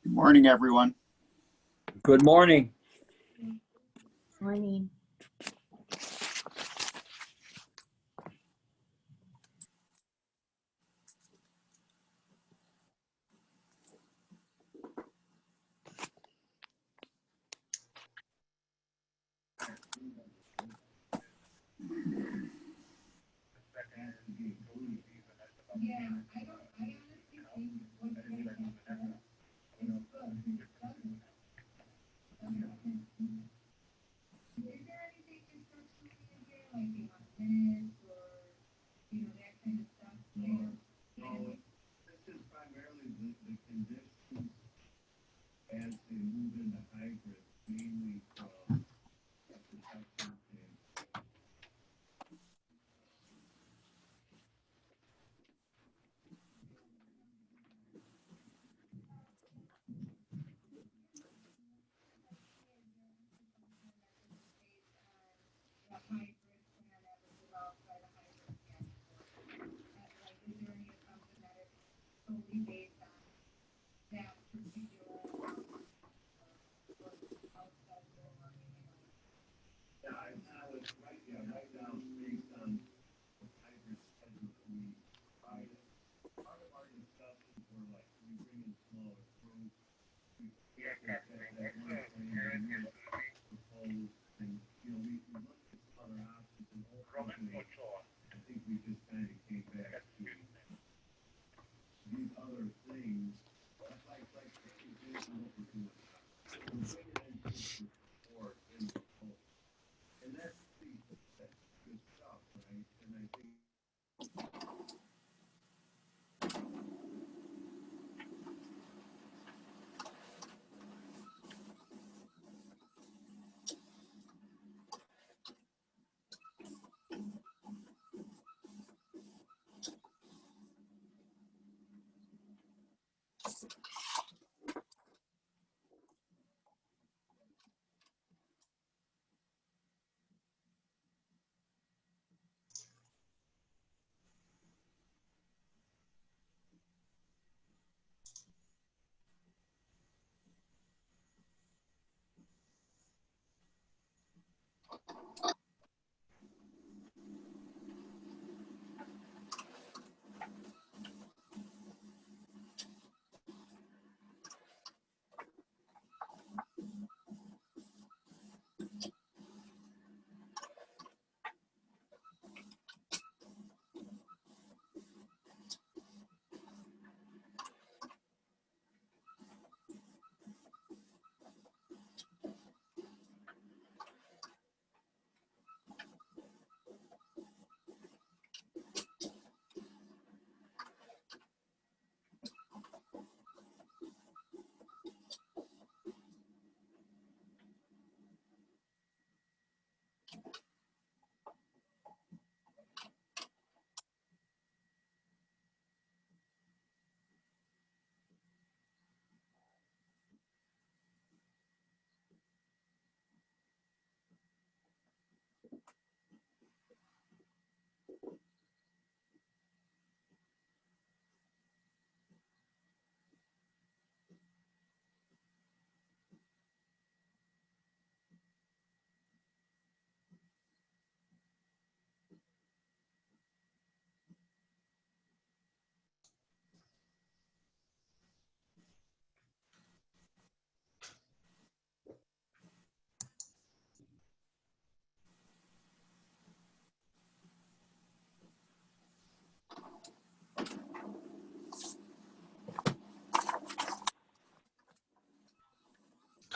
Good morning, everyone. Good morning. Morning.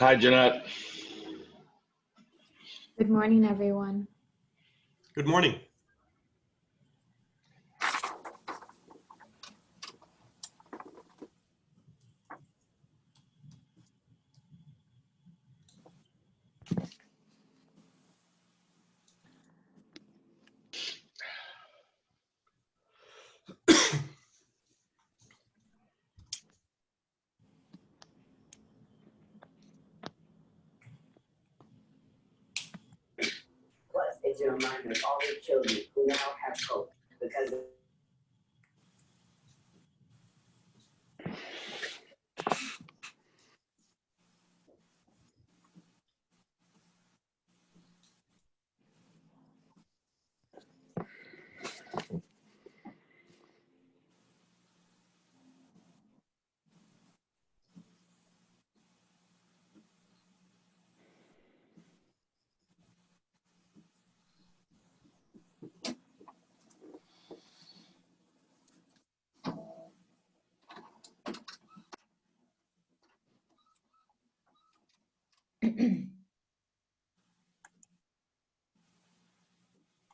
Hi, Jeanette. Good morning, everyone. Good morning. Plus, it's a reminder of all the children who now have hope because of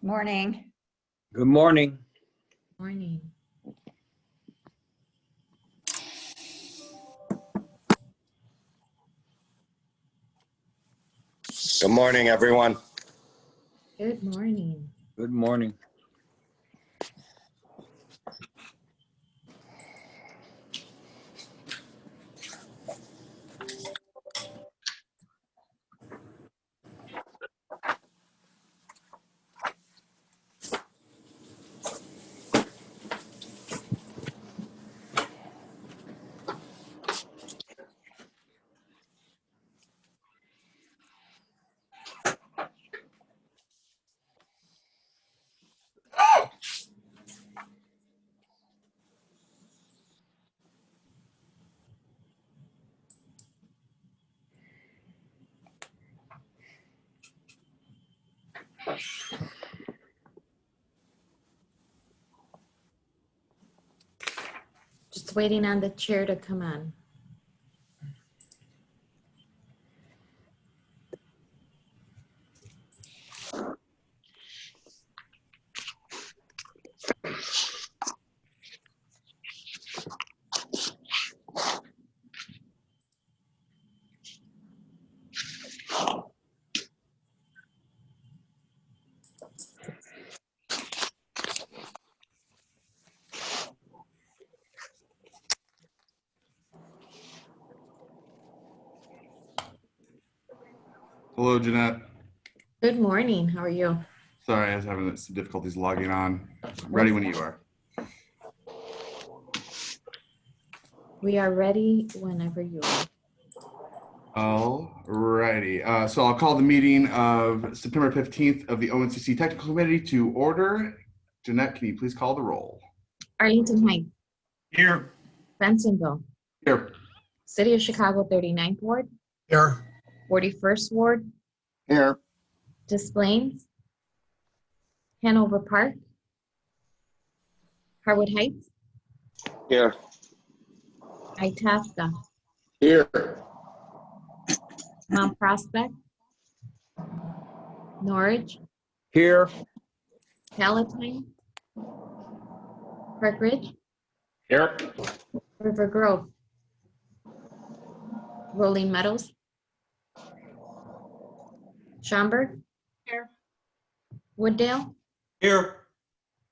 Morning. Good morning. Morning. Good morning, everyone. Good morning. Good morning. Just waiting on the chair to come on. Hello, Jeanette. Good morning. How are you? Sorry, I was having some difficulties logging on. Ready when you are. We are ready whenever you are. All righty. So I'll call the meeting of September 15th of the ONCC Technical Committee to order. Jeanette, can you please call the roll? Arlington Heights, Here. Bensonville, Here. City of Chicago 39th Ward, Here. 41st Ward, Here. Des Plaines, Hanover Park, Harwood Heights, Here. Itasca, Here. Mount Prospect, Norwich, Here. Palatine, Park Ridge, Here. River Grove, Rolling Meadows, Schaumburg, Wooddale, Here.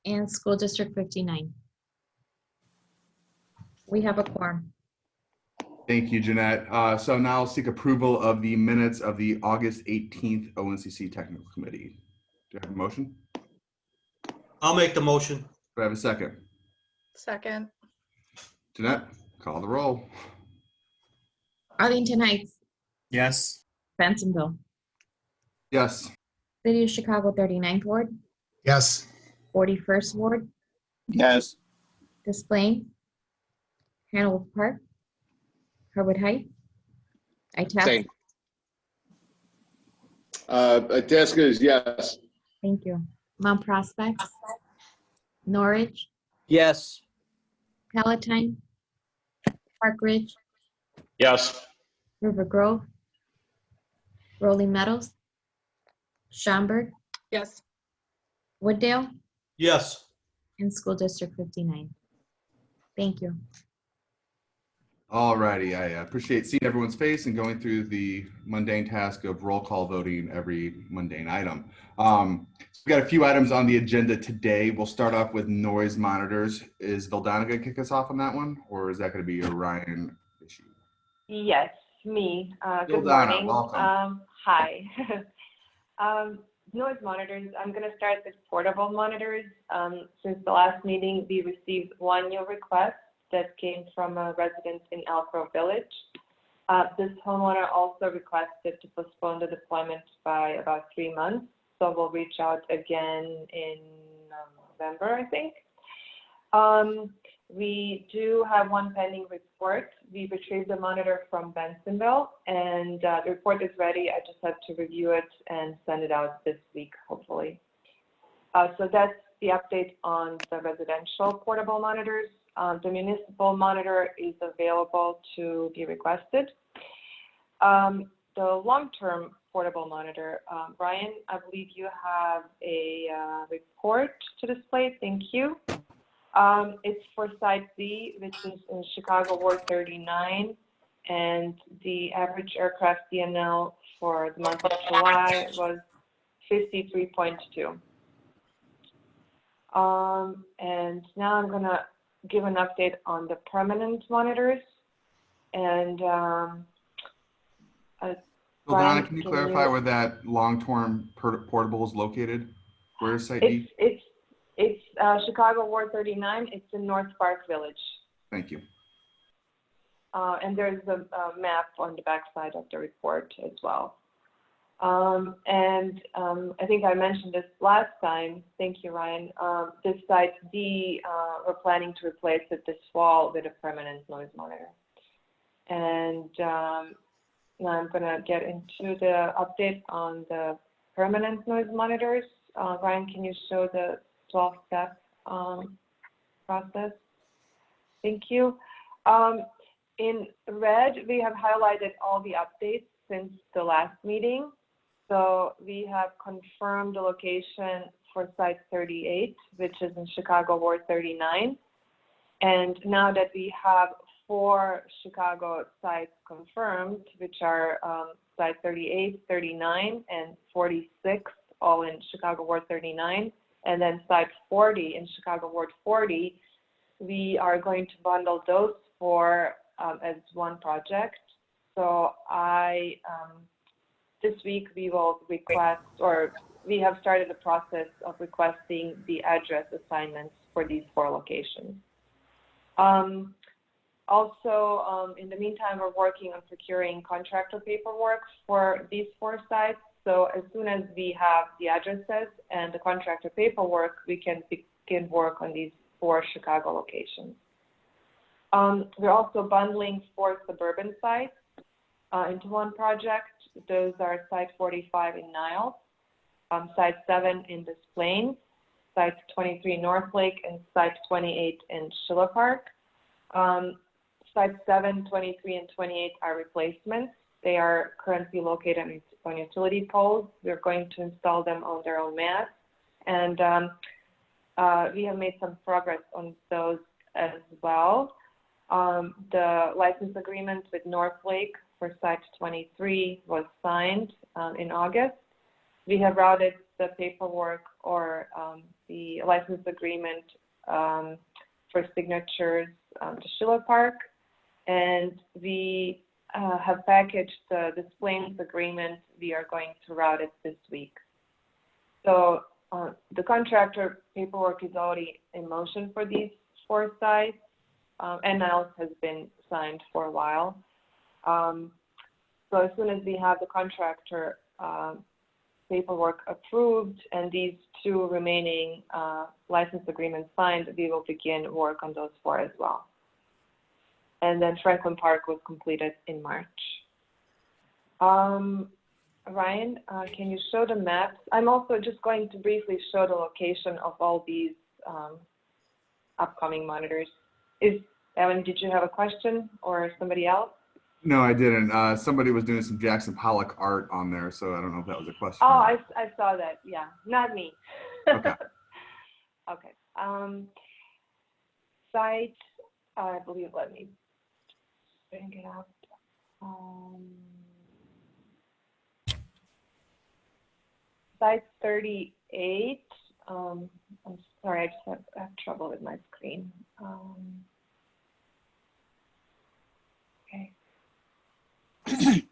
and School District 59. We have a quorum. Thank you, Jeanette. So now I'll seek approval of the minutes of the August 18th ONCC Technical Committee. Do I have a motion? I'll make the motion. Do I have a second? Second. Jeanette, call the roll. Arlington Heights, Yes. Bensonville, Yes. City of Chicago 39th Ward, Yes. 41st Ward, Yes. Des Plaines, Hanover Park, Harwood Heights, Itasca. Same. Itasca is yes. Thank you. Mount Prospect, Norwich, Yes. Palatine, Park Ridge, Yes. River Grove, Rolling Meadows, Schaumburg, Yes. Wooddale, Yes. and School District 59. Thank you. All righty. I appreciate seeing everyone's face and going through the mundane task of roll call voting every mundane item. We've got a few items on the agenda today. We'll start off with noise monitors. Is Vildana going to kick us off on that one, or is that going to be a Ryan issue? Yes, me. Good Vildana, morning. welcome. Hi. Noise monitors. I'm going to start with portable monitors. Since the last meeting, we received one new request that came from a resident in Elk Grove Village. This homeowner also requested to postpone the deployment by about 3 months. So we'll reach out again in November, I think. We do have one pending report. We retrieved the monitor from Bensonville, and the report is ready. I just have to review it and send it out this week, hopefully. So that's the update on the residential portable monitors. The municipal monitor is available to be requested. The long-term portable monitor, Brian, I believe you have a report to display. Thank you. It's for Site Z, which is in Chicago Ward 39, and the average aircraft DNL for the month of July was 53.2. And now I'm going to give an update on the permanent monitors. And Vildana, can you clarify where that long-term portable is located? Where is Site D? It's Chicago Ward 39. It's in North Park Village. Thank you. And there's a map on the backside of the report as well. I think I mentioned this last time. Thank you, Ryan. This Site D, we're planning to replace it this fall with a permanent noise monitor. And now I'm going to get into the update on the permanent noise monitors. Ryan, can you show the 12-step process? Thank you. In red, we have highlighted all the updates since the last meeting. So we have confirmed the location for Site 38, which is in Chicago Ward 39. And now that we have 4 Chicago sites confirmed, which are Site 38, 39, and 46, all in Chicago Ward 39, and then Site 40 in Chicago Ward 40, we are going to bundle those 4 as one project. So I this week we will request, or we have started the process of requesting the address assignments for these 4 locations. Also, in the meantime, we're working on procuring contractor paperwork for these 4 sites. So as soon as we have the addresses and the contractor paperwork, we can begin work on these 4 Chicago locations. We're also bundling 4 suburban sites into one project. Those are Site 45 in Niles, Site 7 in Des Plaines, Site 23 in North Lake, and Site 28 in Schiller Park. Sites 7, 23, and 28 are replacements. They are currently located on utility poles. We're going to install them on their own mats. And we have made some progress on those as well. The license agreement with North Lake for Site 23 was signed in August. We have routed the paperwork or the license agreement for signatures to Schiller Park. And we have packaged the Des Plaines agreement. We are going to route it this week. So the contractor paperwork is already in motion for these 4 sites, and Niles has been signed for a while. So as soon as we have the contractor paperwork approved and these 2 remaining license agreements signed, we will begin work on those 4 as well. And then Franklin Park was completed in March. Ryan, can you show the maps? I'm also just going to briefly show the location of all these upcoming monitors. Evan, did you have a question or somebody else? No, I didn't. Somebody was doing some Jackson Pollock art on there, so I don't know if that was a question. Oh, I saw that. Yeah, not me. Okay. Okay. Site, I believe, let me bring it up. Site 38. I'm sorry, I just have trouble with my screen. Okay.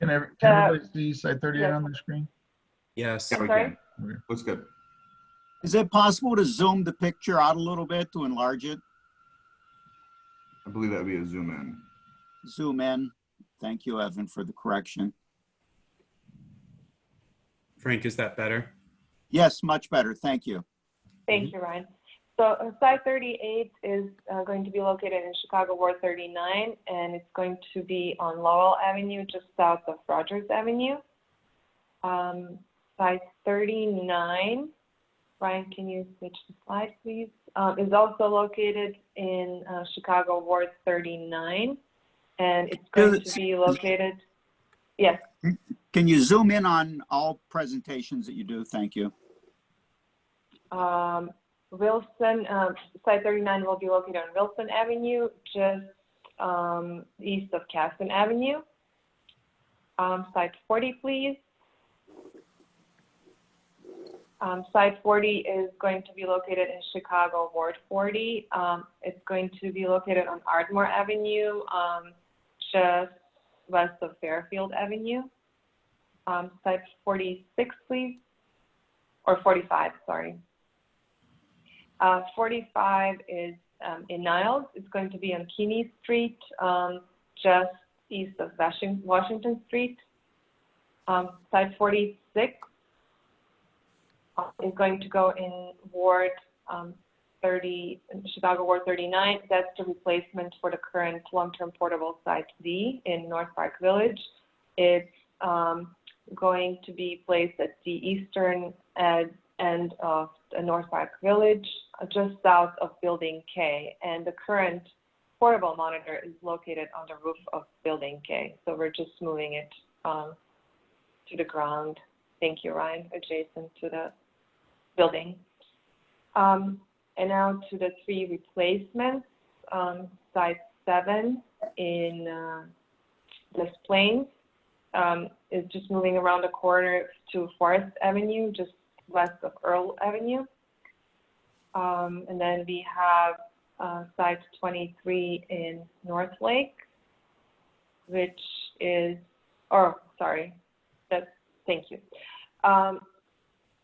Can everybody see Site 38 yes. on the screen? Yes. Yeah, we Sorry? can. Looks good. Is it possible to zoom the picture out a little bit to enlarge it? I believe that would be a zoom in. Zoom in. Thank you, Evan, for the correction. Frank, is that better? Yes, much better. Thank you. Thank you, Ryan. So Site 38 is going to be located in Chicago Ward 39, and it's going to be on Lowell Avenue, just south of Rogers Avenue. Site 39, Ryan, can you switch the slide, please? Is also located in Chicago Ward 39, and it's going to be located, yes. Can you zoom in on all presentations that you do? Thank you. Wilson, Site 39 will be located on Wilson Avenue, just east of Casson Avenue. Site 40, please. Site 40 is going to be located in Chicago Ward 40. It's going to be located on Ardmore Avenue, just west of Fairfield Avenue. Site 46, please, or 45, sorry. 45 is in Niles. It's going to be on Keeney Street, just east of Washington Street. Site 46 is going to go in Ward 30, Chicago Ward 39. That's the replacement for the current long-term portable Site D in North Park Village. It's going to be placed at the eastern end of the North Park Village, just south of Building K. And the current portable monitor is located on the roof of Building K. So we're just moving it to the ground. Thank you, Ryan, adjacent to the building. And now to the 3 replacements. Site 7 in Des Plaines is just moving around the corner to Forest Avenue, just west of Earl Avenue. And then we have Site 23 in North Lake, which is, that's Thank you.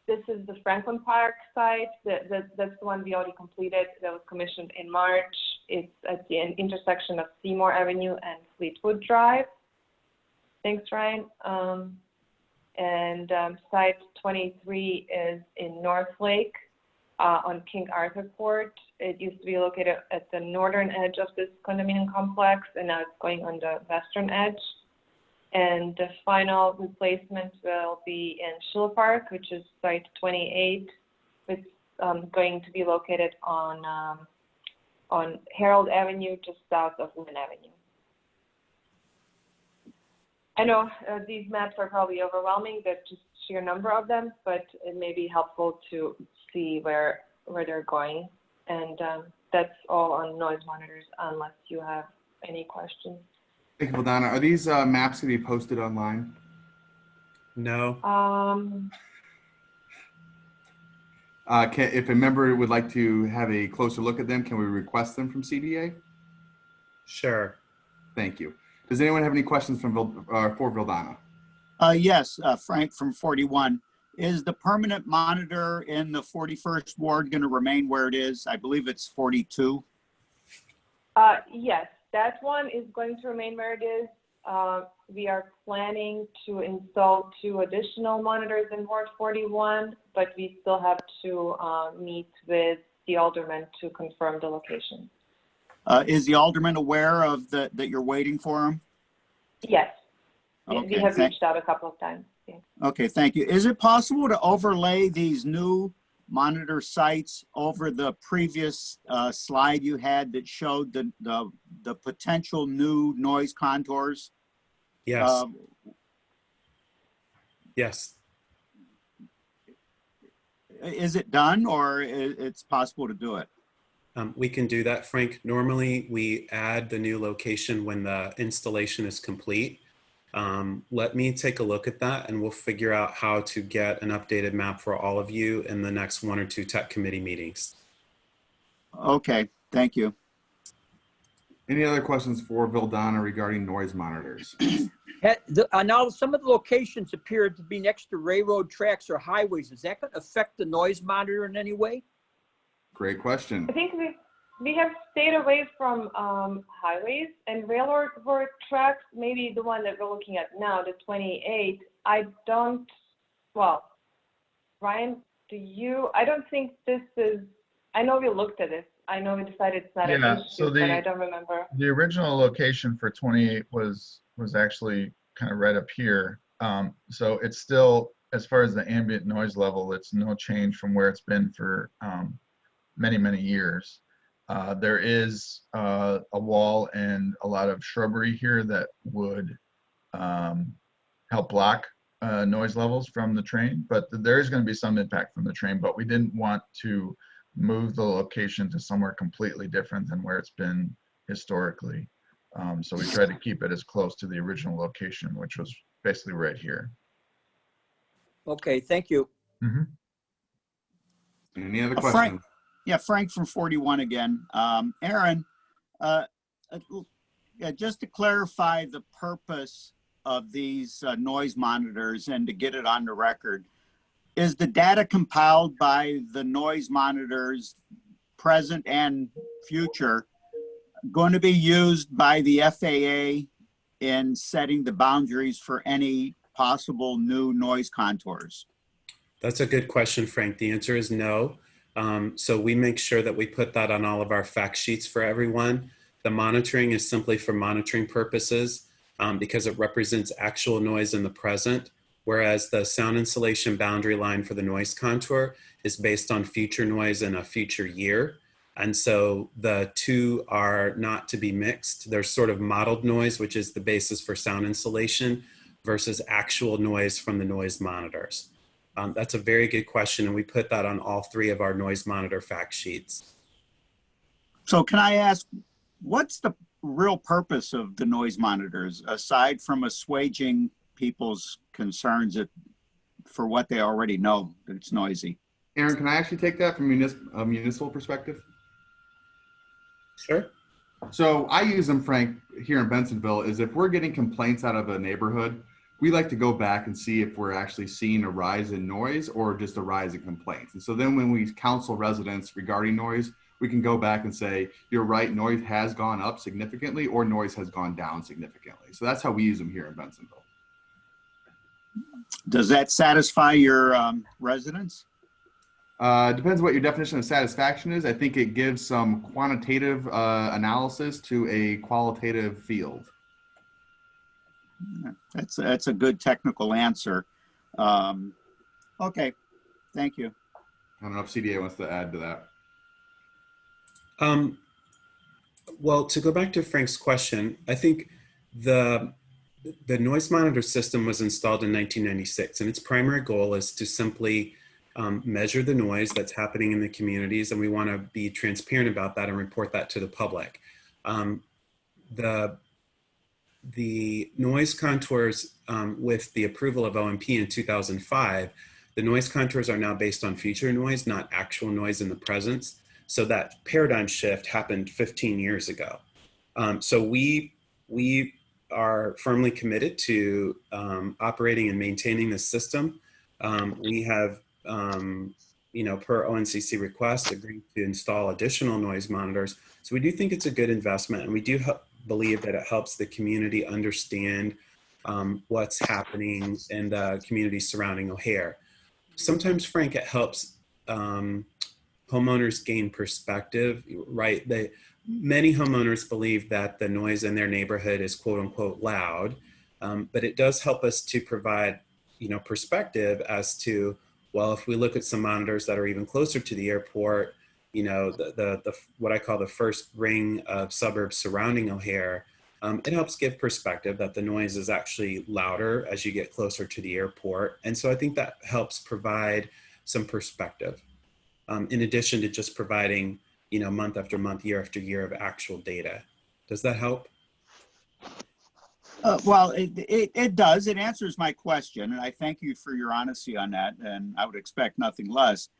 This is the Franklin Park site. That's the one we already completed. That was commissioned in March. It's at the intersection of Seymour Avenue and Fleetwood Drive. Thanks, Ryan. Site 23 is in North Lake on King Arthur Court. It used to be located at the northern edge of this condominium complex, and now it's going on the western edge. And the final replacement will be in Schiller Park, which is site 28. It's going to be located on Harold Avenue, just south of Lynn Avenue. I know these maps are probably overwhelming. There's just sheer number of them, but it may be helpful to see where they're going. And that's all on noise monitors, unless you have any questions. Thank you, Vildana. Are these maps going to be posted online? No. If a member would like to have a closer look at them, can we request them from CDA? Sure. Thank you. Does anyone have any questions for Vildana? Yes, Frank from 41. Is the permanent monitor in the 41st ward going to remain where it is? I believe it's 42. Yes, that one is going to remain where it is. We are planning to install 2 additional monitors in Ward 41, but we still have to meet with the alderman to confirm the location. Is the alderman aware of that you're waiting for him? Yes, Okay, we have reached out a couple of times. Yeah. Okay, thank you. Is it possible to overlay these new monitor sites over the previous slide you had that showed the potential new noise contours? Yes. Yes. Is it done, or it's possible to do it? We can do that, Frank. Normally, we add the new location when the installation is complete. Let me take a look at that, and we'll figure out how to get an updated map for all of you in the next 1 or 2 tech committee meetings. Okay, thank you. Any other questions for Vildana regarding noise monitors? Now, some of the locations appear to be next to railroad tracks or highways. Is that going to affect the noise monitor in any way? Great question. I think we have stayed away from highways and railroad tracks. Maybe the one that we're looking at now, the 28. Well, Ryan, I don't think this is, I know we looked at it. I know we decided it's not an issue, but I don't remember. The original location for 28 was actually kind of right up here. So it's still, as far as the ambient noise level, it's no change from where it's been for many, many years. There is a wall and a lot of shrubbery here that would help block noise levels from the train, but there is going to be some impact from the train, but we didn't want to move the location to somewhere completely different than where it's been historically. So we tried to keep it as close to the original location, which was basically right here. Okay, thank you. Mm-hmm. Any other Frank, questions? yeah, Frank from 41 again. Aaron, just to clarify the purpose of these noise monitors and to get it on the record, is the data compiled by the noise monitors, present and future, going to be used by the FAA in setting the boundaries for any possible new noise contours? That's a good question, Frank. The answer is no. So we make sure that we put that on all of our fact sheets for everyone. The monitoring is simply for monitoring purposes because it represents actual noise in the present, whereas the sound insulation boundary line for the noise contour is based on future noise in a future year. And so the two are not to be mixed. There's sort of modeled noise, which is the basis for sound insulation, versus actual noise from the noise monitors. That's a very good question, and we put that on all 3 of our noise monitor fact sheets. So can I ask, what's the real purpose of the noise monitors, aside from assuaging people's concerns for what they already know, that it's noisy? Aaron, can I actually take that from a municipal perspective? Sure. So I use them, Frank, here in Bensonville, is if we're getting complaints out of a neighborhood we like to go back and see if we're actually seeing a rise in noise or just a rise in complaints. And so then when we counsel residents regarding noise, we can go back and say, you're right, noise has gone up significantly or noise has gone down significantly. So that's how we use them here in Bensenville. Does that satisfy your residents? Depends what your definition of satisfaction is. I think it gives some quantitative analysis to a qualitative field. That's a good technical answer. Okay, thank you. I don't know if CDA wants to add to that. Well, to go back to Frank's question, I think the noise monitor system was installed in 1996, and its primary goal is to simply measure the noise that's happening in the communities, and we want to be transparent about that and report that to the public. The noise contours, with the approval of OMP in 2005, the noise contours are now based on future noise, not actual noise in the presence. So that paradigm shift happened 15 years ago. So we are firmly committed to operating and maintaining the system. We have, per ONCC request, agreed to install additional noise monitors. So we do think it's a good investment, and we do believe that it helps the community understand what's happening in the communities surrounding O'Hare. Sometimes, Frank, it helps homeowners gain perspective, right? Many homeowners believe that the noise in their neighborhood is quote unquote loud, but it does help us to provide, perspective as to, well, if we look at some monitors that are even closer to the airport, the what I call the first ring of suburbs surrounding O'Hare, it helps give perspective that the noise is actually louder as you get closer to the airport. And so I think that helps provide some perspective. In addition to just providing, month after month, year after year of actual data. Does that help? Well, it does. It answers my question, and I thank you for your honesty on that, and I would expect nothing less.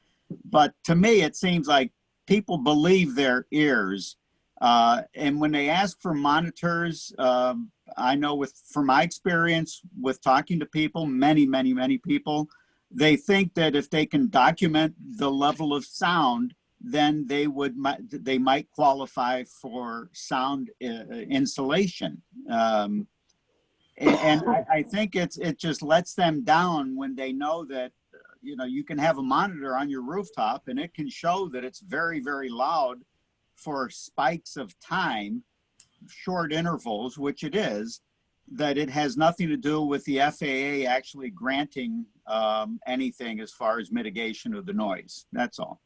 But to me, it seems like people believe their ears, and when they ask for monitors, I know from my experience with talking to people, many people, they think that if they can document the level of sound, then they might qualify for sound insulation. And I think it just lets them down when they know that, you can have a monitor on your rooftop and it can show that it's very, very loud for spikes of time, short intervals, which it is, that it has nothing to do with the FAA actually granting anything as far as mitigation of the noise. That's all.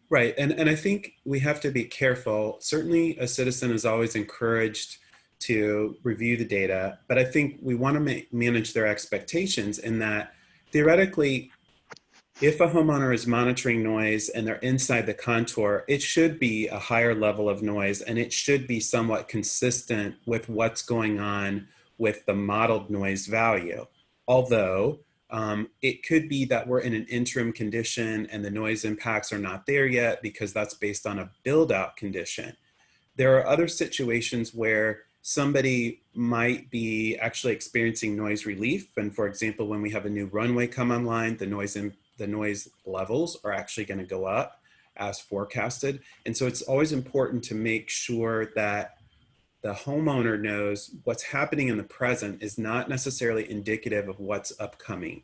Right. And I think we have to be careful. Certainly a citizen is always encouraged to review the data, but I think we want to manage their expectations in that theoretically, if a homeowner is monitoring noise and they're inside the contour, it should be a higher level of noise, and it should be somewhat consistent with what's going on with the modeled noise value. Although it could be that we're in an interim condition and the noise impacts are not there yet because that's based on a build out condition. There are other situations where somebody might be actually experiencing noise relief. And for example, when we have a new runway come online, the noise levels are actually going to go up as forecasted. And so it's always important to make sure that the homeowner knows what's happening in the present is not necessarily indicative of what's upcoming.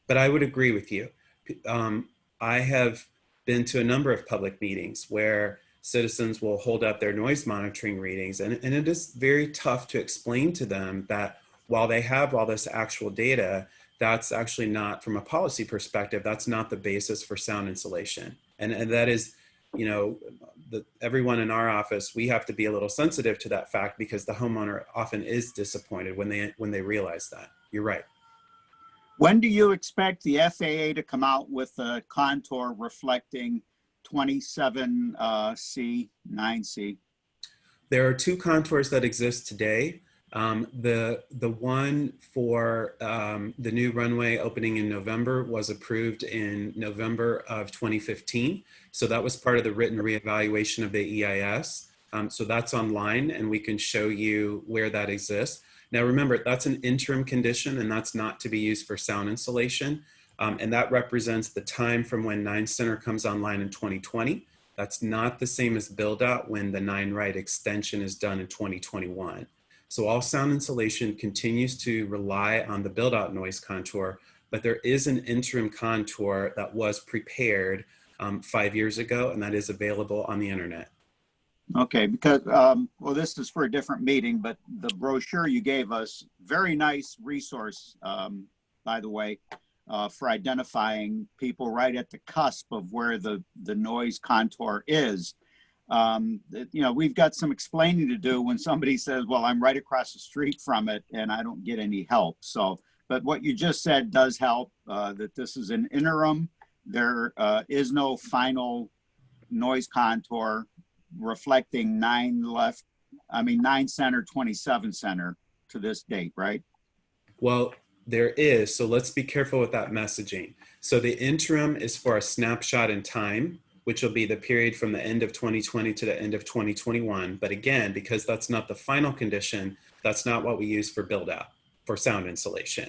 But I would agree with you. I have been to a number of public meetings where citizens will hold up their noise monitoring readings, and it is very tough to explain to them that while they have all this actual data, that's actually not, from a policy perspective, that's not the basis for sound insulation. And that is, everyone in our office, we have to be a little sensitive to that fact because the homeowner often is disappointed when they realize that. You're right. When do you expect the FAA to come out with a contour reflecting 27C, 9C? There are two contours that exist today. The one for the new runway opening in November was approved in November of 2015. So that was part of the written reevaluation of the EIS. So that's online and we can show you where that exists. Now remember, that's an interim condition and that's not to be used for sound insulation. And that represents the time from when 9 Center comes online in 2020. That's not the same as build out when the 9 Right extension is done in 2021. So all sound insulation continues to rely on the build out noise contour, but there is an interim contour that was prepared 5 years ago, and that is available on the internet. Okay, because, well, this is for a different meeting, but the brochure you gave us, very nice resource, by the way, for identifying people right at the cusp of where the noise contour is. You know, we've got some explaining to do when somebody says, well, I'm right across the street from it and I don't get any help. So, but what you just said does help, that this is an interim. There is no final noise contour reflecting 9 Center, 27 Center to this date, right? Well, there is. So let's be careful with that messaging. So the interim is for a snapshot in time, which will be the period from the end of 2020 to the end of 2021. But again, because that's not the final condition, that's not what we use for build out, for sound insulation.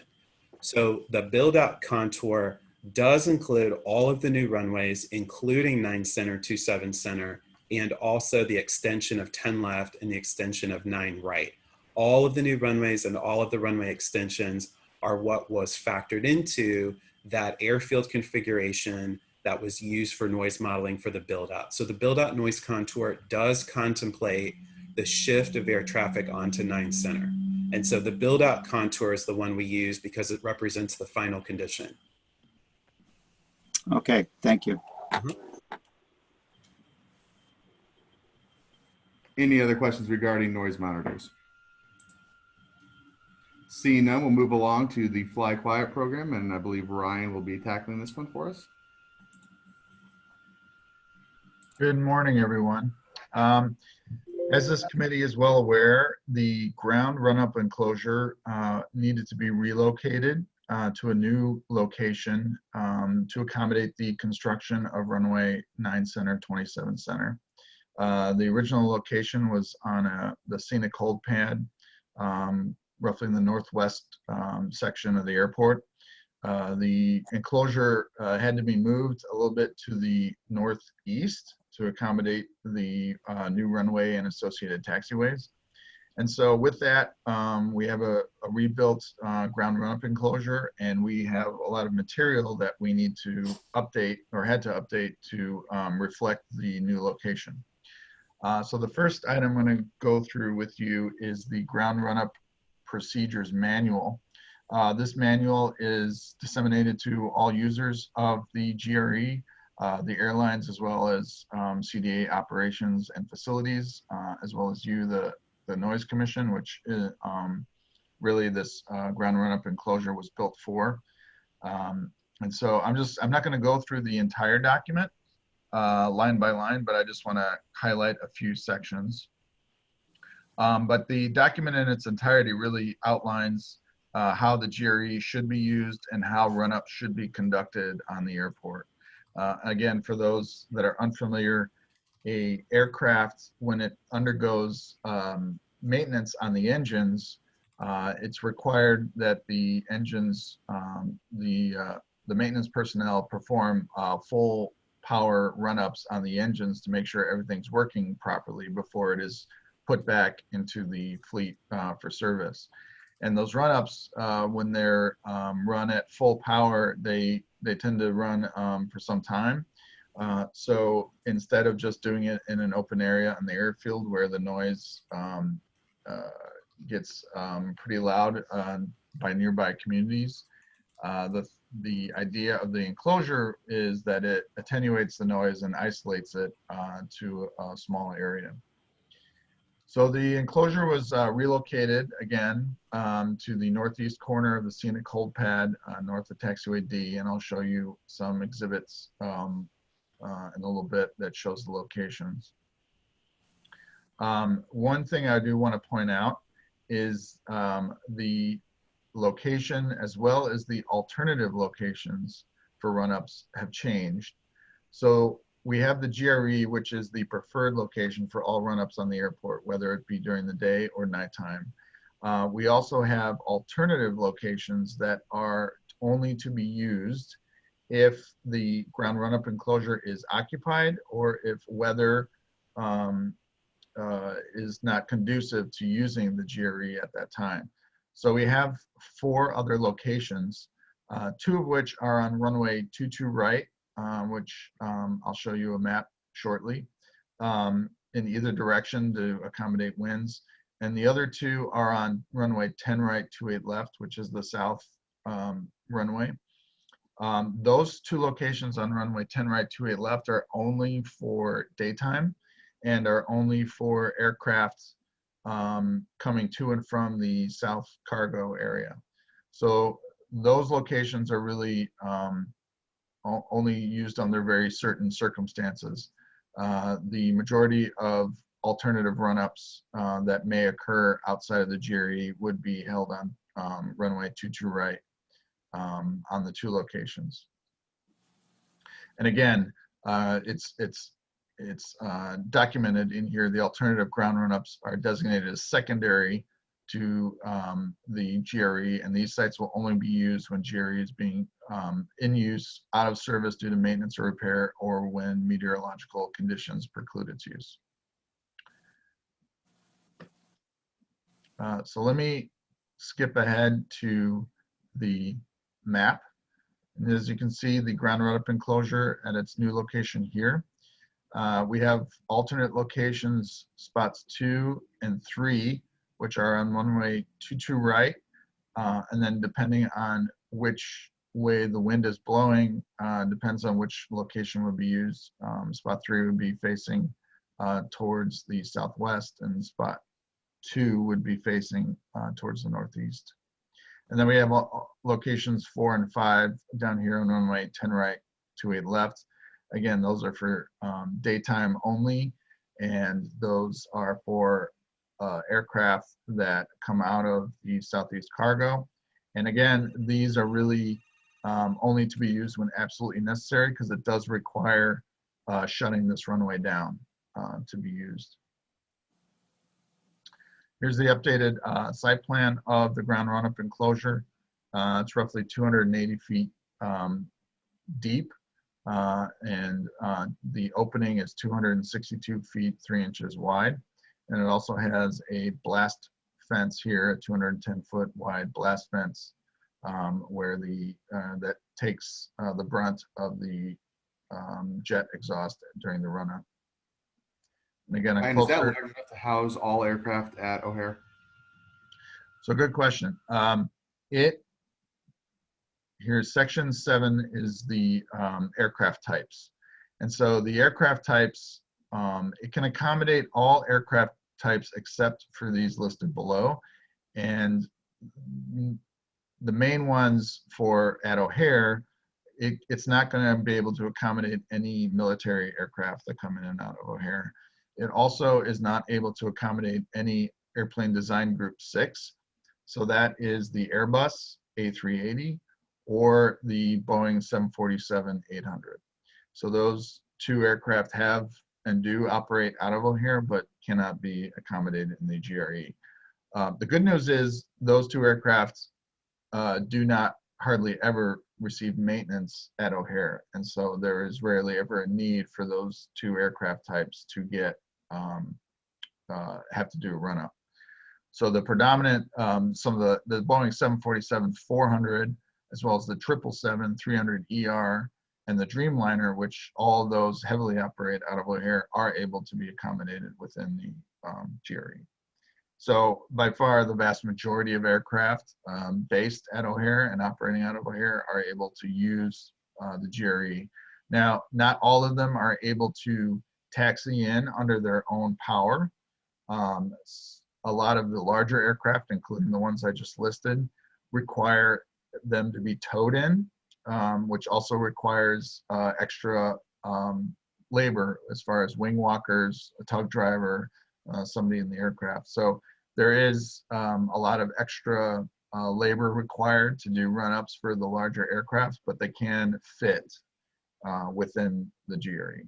So the build out contour does include all of the new runways, including 9 Center, 27 Center, and also the extension of 10 Left and the extension of 9 Right. All of the new runways and all of the runway extensions are what was factored into that airfield configuration that was used for noise modeling for the build out. So the build out noise contour does contemplate the shift of air traffic onto 9 Center. And so the build out contour is the one we use because it represents the final condition. Okay, thank you. Any other questions regarding noise monitors? Seeing none, we'll move along to the Fly Quiet program, and I believe Ryan will be tackling this one for us. Good morning, everyone. As this committee is well aware, the ground run-up enclosure needed to be relocated to a new location to accommodate the construction of runway 9 Center, 27 Center. The original location was on the scenic hold pad, roughly in the northwest section of the airport. The enclosure had to be moved a little bit to the northeast to accommodate the new runway and associated taxiways. And so with that, we have a rebuilt ground run-up enclosure, and we have a lot of material that we need to update or had to update to reflect the new location. So the first item I'm going to go through with you is the ground run-up procedures manual. This manual is disseminated to all users of the GRE, the airlines, as well as CDA operations and facilities, as well as you, the Noise Commission, which is, really this ground run-up enclosure was built for. And so I'm not going to go through the entire document line by line, but I just want to highlight a few sections. But the document in its entirety really outlines how the GRE should be used and how run-up should be conducted on the airport. Again, for those that are unfamiliar, a aircraft, when it undergoes maintenance on the engines, it's required that the engines, the maintenance personnel perform full power run-ups on the engines to make sure everything's working properly before it is put back into the fleet for service. And those run-ups, when they're run at full power, they tend to run for some time. So instead of just doing it in an open area on the airfield where the noise gets pretty loud by nearby communities, the idea of the enclosure is that it attenuates the noise and isolates it to a small area. So the enclosure was relocated again to the northeast corner of the scenic hold pad north of Taxiway D, and I'll show you some exhibits in a little bit that shows the locations. One thing I do want to point out is the location as well as the alternative locations for run-ups have changed. So we have the GRE, which is the preferred location for all run-ups on the airport, whether it be during the day or nighttime. We also have alternative locations that are only to be used if the ground run-up enclosure is occupied or if weather is not conducive to using the GRE at that time. So we have 4 other locations, 2 of which are on runway 22 right, which I'll show you a map shortly, in either direction to accommodate winds. And the other 2 are on runway 10 right, 28 left, which is the south runway. Those 2 locations on runway 10 right, 28 left are only for daytime and are only for aircraft coming to and from the south cargo area. So those locations are really only used under very certain circumstances. The majority of alternative run-ups that may occur outside of the GRE would be held on runway 22 right on the 2 locations. And again, it's documented in here. The alternative ground run-ups are designated as secondary to the GRE, and these sites will only be used when GRE is being in use, out of service due to maintenance or repair, or when meteorological conditions preclude its use. So let me skip ahead to the map. And as you can see, the ground run-up enclosure at its new location here. We have alternate locations, spots 2 and 3, which are on runway 22 right. And then depending on which way the wind is blowing, depends on which location would be used. Spot 3 would be facing towards the southwest, and spot 2 would be facing towards the northeast. And then we have locations 4 and 5 down here on runway 10 right, 28 left. Again, those are for daytime only, and those are for aircraft that come out of the southeast cargo. And again, these are really only to be used when absolutely necessary, because it does require shutting this runway down to be used. Here's the updated site plan of the ground run-up enclosure. It's roughly 280 feet deep, and the opening is 262 feet 3 inches wide. And it also has a blast fence here, a 210-foot wide blast fence, where that takes the brunt of the jet exhaust during the run-up. And again, And is that large enough to house all aircraft at O'Hare? So good question. Here's section 7 is the aircraft types. And so the aircraft types, it can accommodate all aircraft types except for these listed below. And the main ones at O'Hare, it's not going to be able to accommodate any military aircraft that come in and out of O'Hare. It also is not able to accommodate any airplane design group 6. So that is the Airbus A380 or the Boeing 747-800. So those 2 aircraft have and do operate out of O'Hare, but cannot be accommodated in the GRE. The good news is those 2 aircraft do not hardly ever receive maintenance at O'Hare. And so there is rarely ever a need for those 2 aircraft types to get have to do a run-up. So the predominant, some of the Boeing 747-400, as well as the 777-300ER and the Dreamliner, which all of those heavily operate out of O'Hare, are able to be accommodated within the GRE. So by far the vast majority of aircraft based at O'Hare and operating out of O'Hare are able to use the GRE. Now, not all of them are able to taxi in under their own power. A lot of the larger aircraft, including the ones I just listed, require them to be towed in, which also requires extra labor as far as wing walkers, a tug driver, somebody in the aircraft. So there is a lot of extra labor required to do run-ups for the larger aircraft, but they can fit within the GRE.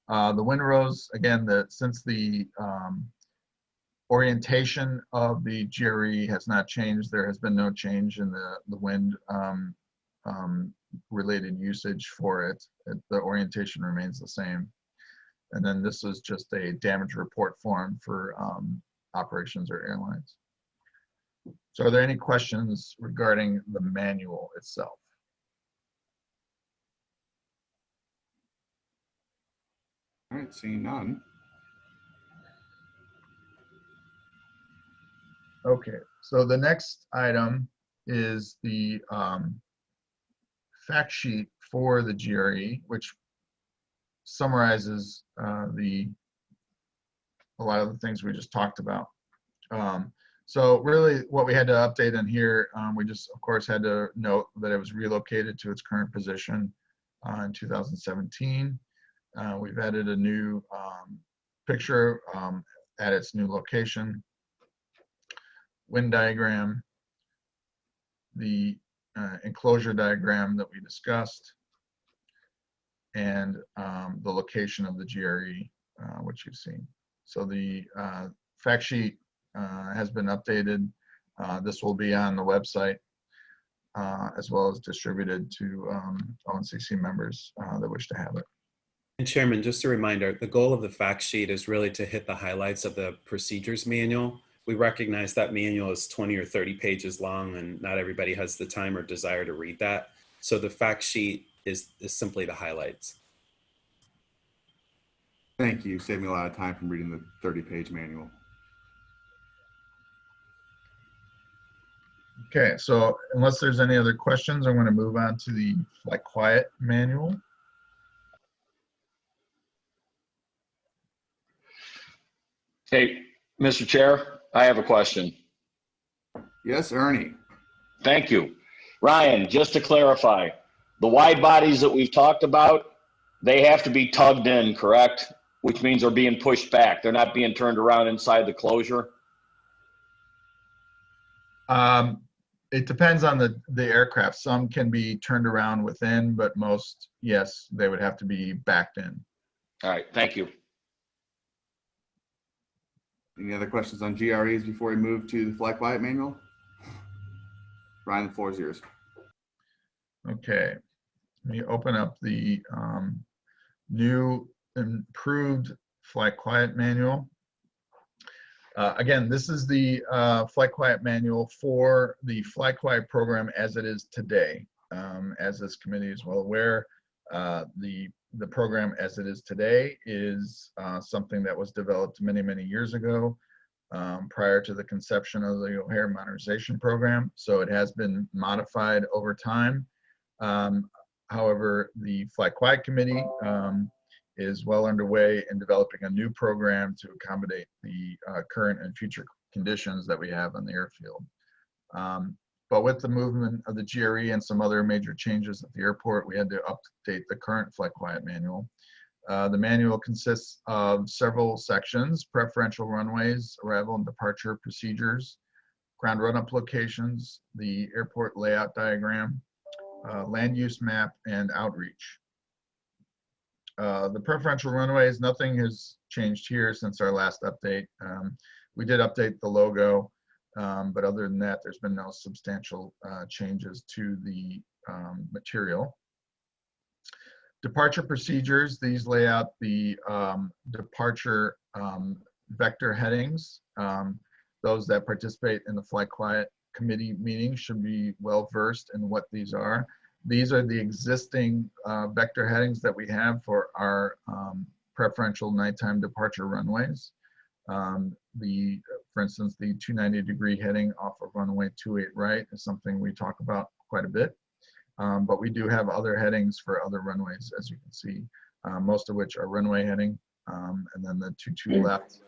The windrows, again, since the orientation of the GRE has not changed, there has been no change in the wind related usage for it. The orientation remains the same. And then this is just a damage report form for operations or airlines. So are there any questions regarding the manual itself? All right, seeing none. Okay, so the next item is the fact sheet for the GRE, which summarizes a lot of the things we just talked about. So really what we had to update in here, we just of course had to note that it was relocated to its current position in 2017. We've added a new picture at its new location, wind diagram, the enclosure diagram that we discussed, and the location of the GRE, which you've seen. So the fact sheet has been updated. This will be on the website as well as distributed to ONCC members that wish to have it. And Chairman, just a reminder, the goal of the fact sheet is really to hit the highlights of the procedures manual. We recognize that manual is 20 or 30 pages long and not everybody has the time or desire to read that. So the fact sheet is simply the highlights. Thank you. Saved me a lot of time from reading the 30-page manual. Okay, so unless there's any other questions, I'm going to move on to the Flight Quiet manual. Hey, Mr. Chair, I have a question. Yes, Ernie. Thank you. Ryan, just to clarify, the wide bodies that we've talked about, they have to be tugged in, correct? Which means they're being pushed back. They're not being turned around inside the closure? It depends on the aircraft. Some can be turned around within, but most, yes, they would have to be backed in. All right, thank you. Any other questions on GREs before we move to the Flight Quiet manual? Ryan, the floor is yours. Okay, let me open up the new improved Flight Quiet manual. Again, this is the Flight Quiet manual for the Flight Quiet program as it is today. As this committee is well aware, the program as it is today is something that was developed many, many years ago prior to the conception of the O'Hare Modernization Program. So it has been modified over time. However, the Flight Quiet Committee is well underway in developing a new program to accommodate the current and future conditions that we have on the airfield. But with the movement of the GRE and some other major changes at the airport, we had to update the current Flight Quiet manual. The manual consists of several sections: preferential runways, arrival and departure procedures, ground run-up locations, the airport layout diagram, land use map, and outreach. The preferential runways, nothing has changed here since our last update. We did update the logo, but other than that, there's been no substantial changes to the material. Departure procedures, these lay out the departure vector headings. Those that participate in the Flight Quiet Committee meeting should be well versed in what these are. These are the existing vector headings that we have for our preferential nighttime departure runways. For instance, the 290-degree heading off of runway 28 right is something we talk about quite a bit. But we do have other headings for other runways, as you can see, most of which are runway heading, and then the 22 left,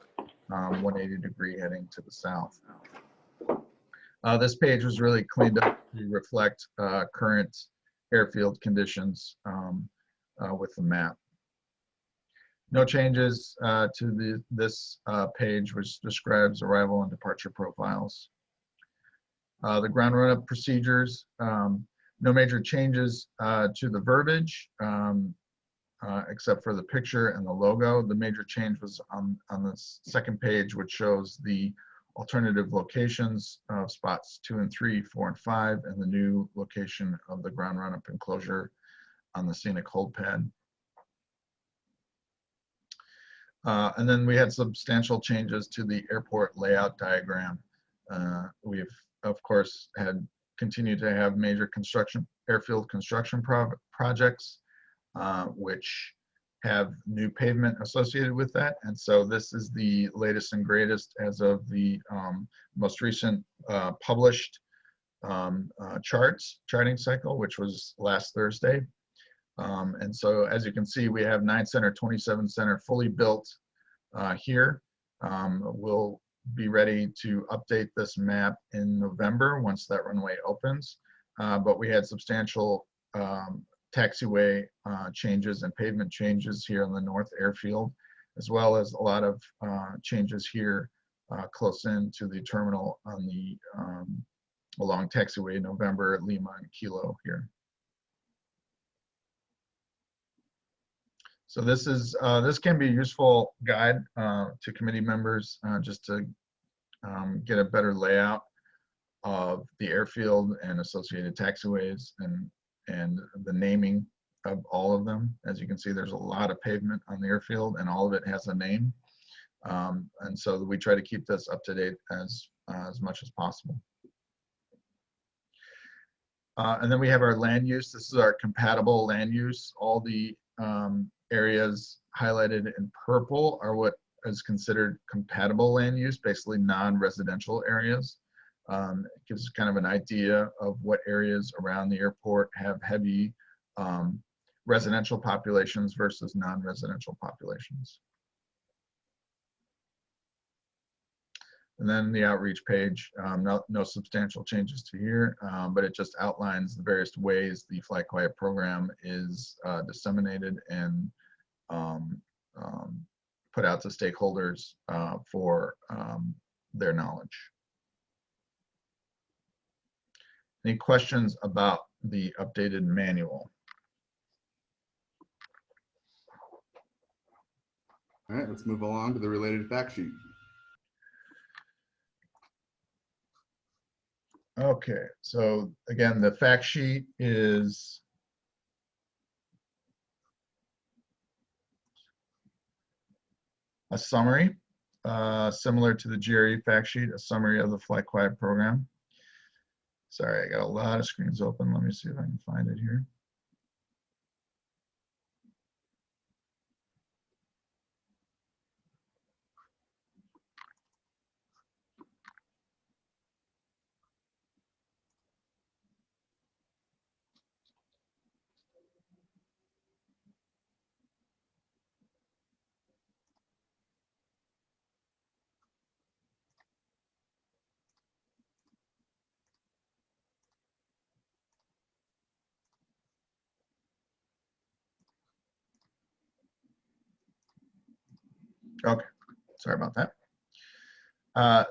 180-degree heading to the south. This page was really cleaned up to reflect current airfield conditions with the map. No changes to this page, which describes arrival and departure profiles. The ground run-up procedures, no major changes to the verbiage. except for the picture and the logo. The major change was on the second page, which shows the alternative locations of spots 2 and 3, 4 and 5, and the new location of the ground run-up enclosure on the scenic hold pad. And then we had substantial changes to the airport layout diagram. We've, of course, continued to have major airfield construction projects, which have new pavement associated with that. And so this is the latest and greatest as of the most recent published charting cycle, which was last Thursday. And so as you can see, we have 9 Center, 27 Center fully built here. We'll be ready to update this map in November once that runway opens. But we had substantial taxiway changes and pavement changes here on the North Airfield, as well as a lot of changes here close in to the terminal on the along taxiway November, Lima, and Kilo here. So this is this can be a useful guide to committee members just to get a better layout of the airfield and associated taxiways and the naming of all of them. As you can see, there's a lot of pavement on the airfield and all of it has a name. And so we try to keep this up to date as much as possible. And then we have our land use. This is our compatible land use. All the areas highlighted in purple are what is considered compatible land use, basically non-residential areas. It gives kind of an idea of what areas around the airport have heavy residential populations versus non-residential populations. And then the outreach page, no substantial changes to here, but it just outlines the various ways the Fly Quiet program is disseminated and put out to stakeholders for their knowledge. Any questions about the updated manual? All right, let's move along to the related fact sheet. Okay, so again, the fact sheet is a summary, similar to the GRE fact sheet, a summary of the Fly Quiet program. Sorry, I got a lot of screens open. Let me see if I can find it here. Okay, sorry about that.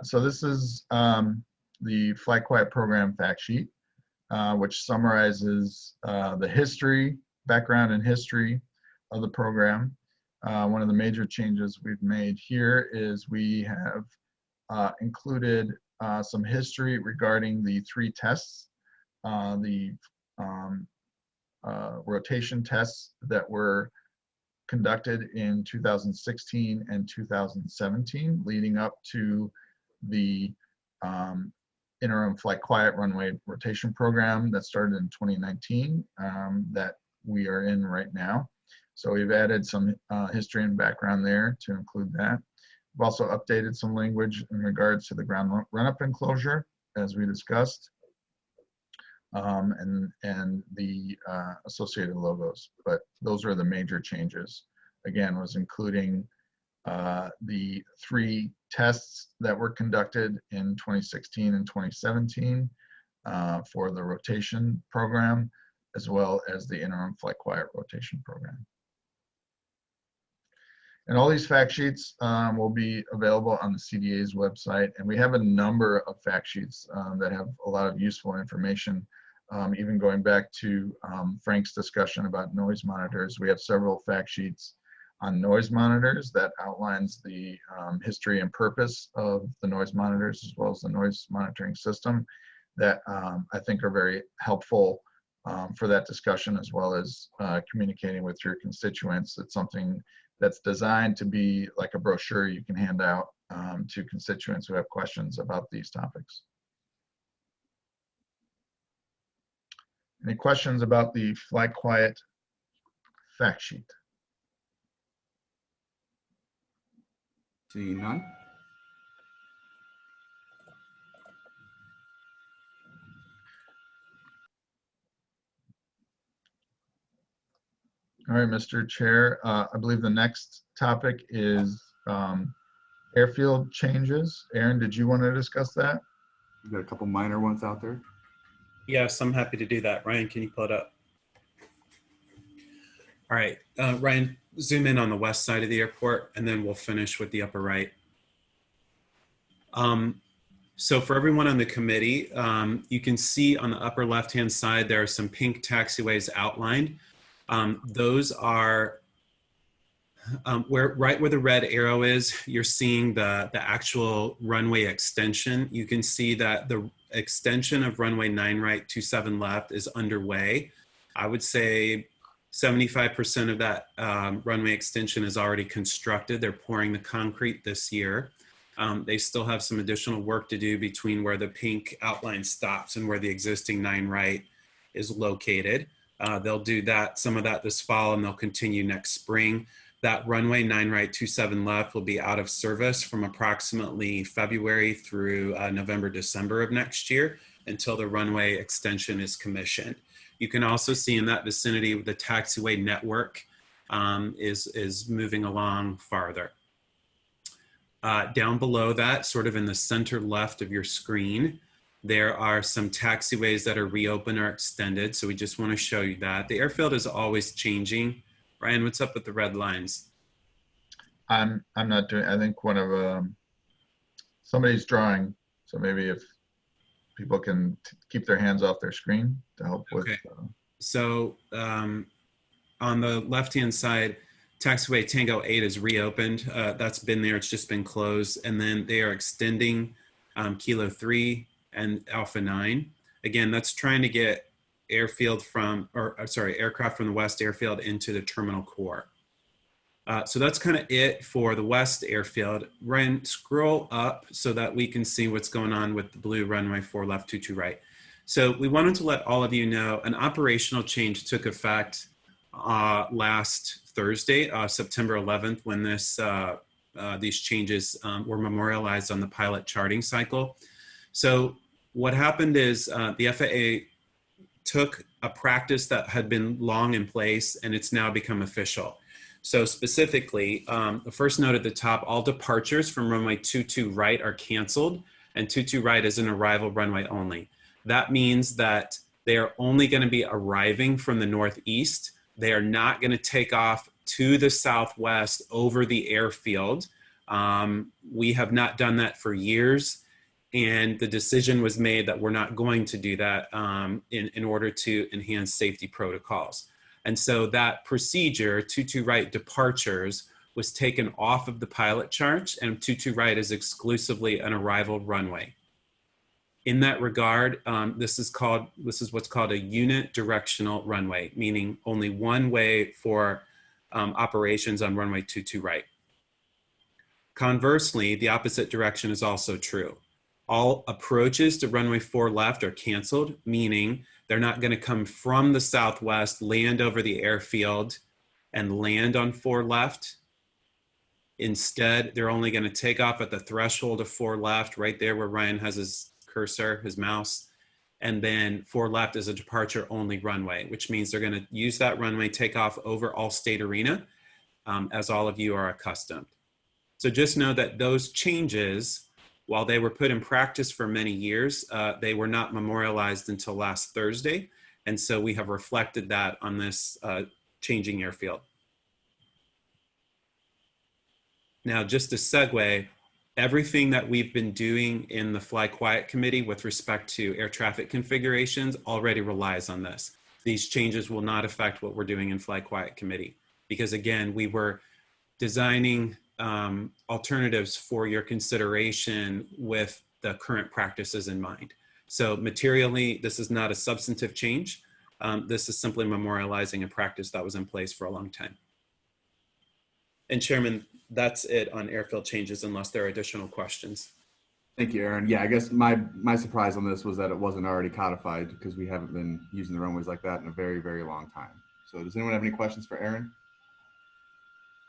So this is the Fly Quiet program fact sheet, which summarizes the history, background and history of the program. One of the major changes we've made here is we have included some history regarding the 3 tests, the rotation tests that were conducted in 2016 and 2017, leading up to the interim Flight Quiet runway rotation program that started in 2019 that we are in right now. So we've added some history and background there to include that. We've also updated some language in regards to the ground run-up enclosure, as we discussed, and the associated logos. But those are the major changes. Again, was including the 3 tests that were conducted in 2016 and 2017 for the rotation program, as well as the interim Flight Quiet rotation program. And all these fact sheets will be available on the CDA's website. And we have a number of fact sheets that have a lot of useful information even going back to Frank's discussion about noise monitors, we have several fact sheets on noise monitors that outlines the history and purpose of the noise monitors as well as the noise monitoring system that I think are very helpful for that discussion, as well as communicating with your constituents. It's something that's designed to be like a brochure you can hand out to constituents who have questions about these topics. Any questions about the Fly Quiet fact sheet? Seeing none. All right, Mr. Chair, I believe the next topic is airfield changes. Aaron, did you want to discuss that? We've got a couple minor ones out there. Yes, I'm happy to do that. Ryan, can you pull it up? All right, Ryan, zoom in on the west side of the airport, and then we'll finish with the upper right. So for everyone on the committee, you can see on the upper left-hand side, there are some pink taxiways outlined. Those are right where the red arrow is, you're seeing the actual runway extension. You can see that the extension of runway 9 right, 27 left is underway. I would say 75% of that runway extension is already constructed. They're pouring the concrete this year. They still have some additional work to do between where the pink outline stops and where the existing 9 right is located. They'll do that, some of that this fall, and they'll continue next spring. That runway 9 right, 27 left will be out of service from approximately February through November, December of next year until the runway extension is commissioned. You can also see in that vicinity the taxiway network is moving along farther. Down below that, sort of in the center left of your screen, there are some taxiways that are reopened or extended. So we just want to show you that. The airfield is always changing. Ryan, what's up with the red lines? I'm not doing, I think one of somebody's drawing. So maybe if people can keep their hands off their screen to help with. Okay. So on the left-hand side, taxiway Tango 8 is reopened. That's been there, it's just been closed. And then they are extending Kilo 3 and Alpha 9. Again, that's trying to get aircraft from the west airfield into the terminal core. So that's kind of it for the west airfield. Ryan, scroll up so that we can see what's going on with the blue runway 4 left, 22 right. So we wanted to let all of you know an operational change took effect last Thursday, September 11th, when these changes were memorialized on the pilot charting cycle. So what happened is the FAA took a practice that had been long in place and it's now become official. So specifically, the first note at the top, all departures from runway 22 right are canceled, and 22 right is an arrival runway only. That means that they are only going to be arriving from the northeast. They are not going to take off to the southwest over the airfield. We have not done that for years. And the decision was made that we're not going to do that in order to enhance safety protocols. And so that procedure, 22 right departures, was taken off of the pilot chart, and 22 right is exclusively an arrival runway. In that regard, this is what's called a unit directional runway, meaning only one way for operations on runway 22 right. Conversely, the opposite direction is also true. All approaches to runway 4 left are canceled, meaning they're not going to come from the southwest, land over the airfield, and land on 4 left. Instead, they're only going to take off at the threshold of 4 left, right there where Ryan has his cursor, his mouse. And then 4 left is a departure only runway, which means they're going to use that runway, take off over Allstate Arena, as all of you are accustomed. So just know that those changes, while they were put in practice for many years, they were not memorialized until last Thursday. And so we have reflected that on this changing airfield. Now, just to segue, everything that we've been doing in the Fly Quiet Committee with respect to air traffic configurations already relies on this. These changes will not affect what we're doing in Fly Quiet Committee, because again, we were designing alternatives for your consideration with the current practices in mind. So materially, this is not a substantive change. This is simply memorializing a practice that was in place for a long time. And Chairman, that's it on airfield changes unless there are additional questions. Thank you, Aaron. Yeah, I guess my surprise on this was that it wasn't already codified because we haven't been using the runways like that in a very, very long time. So does anyone have any questions for Aaron?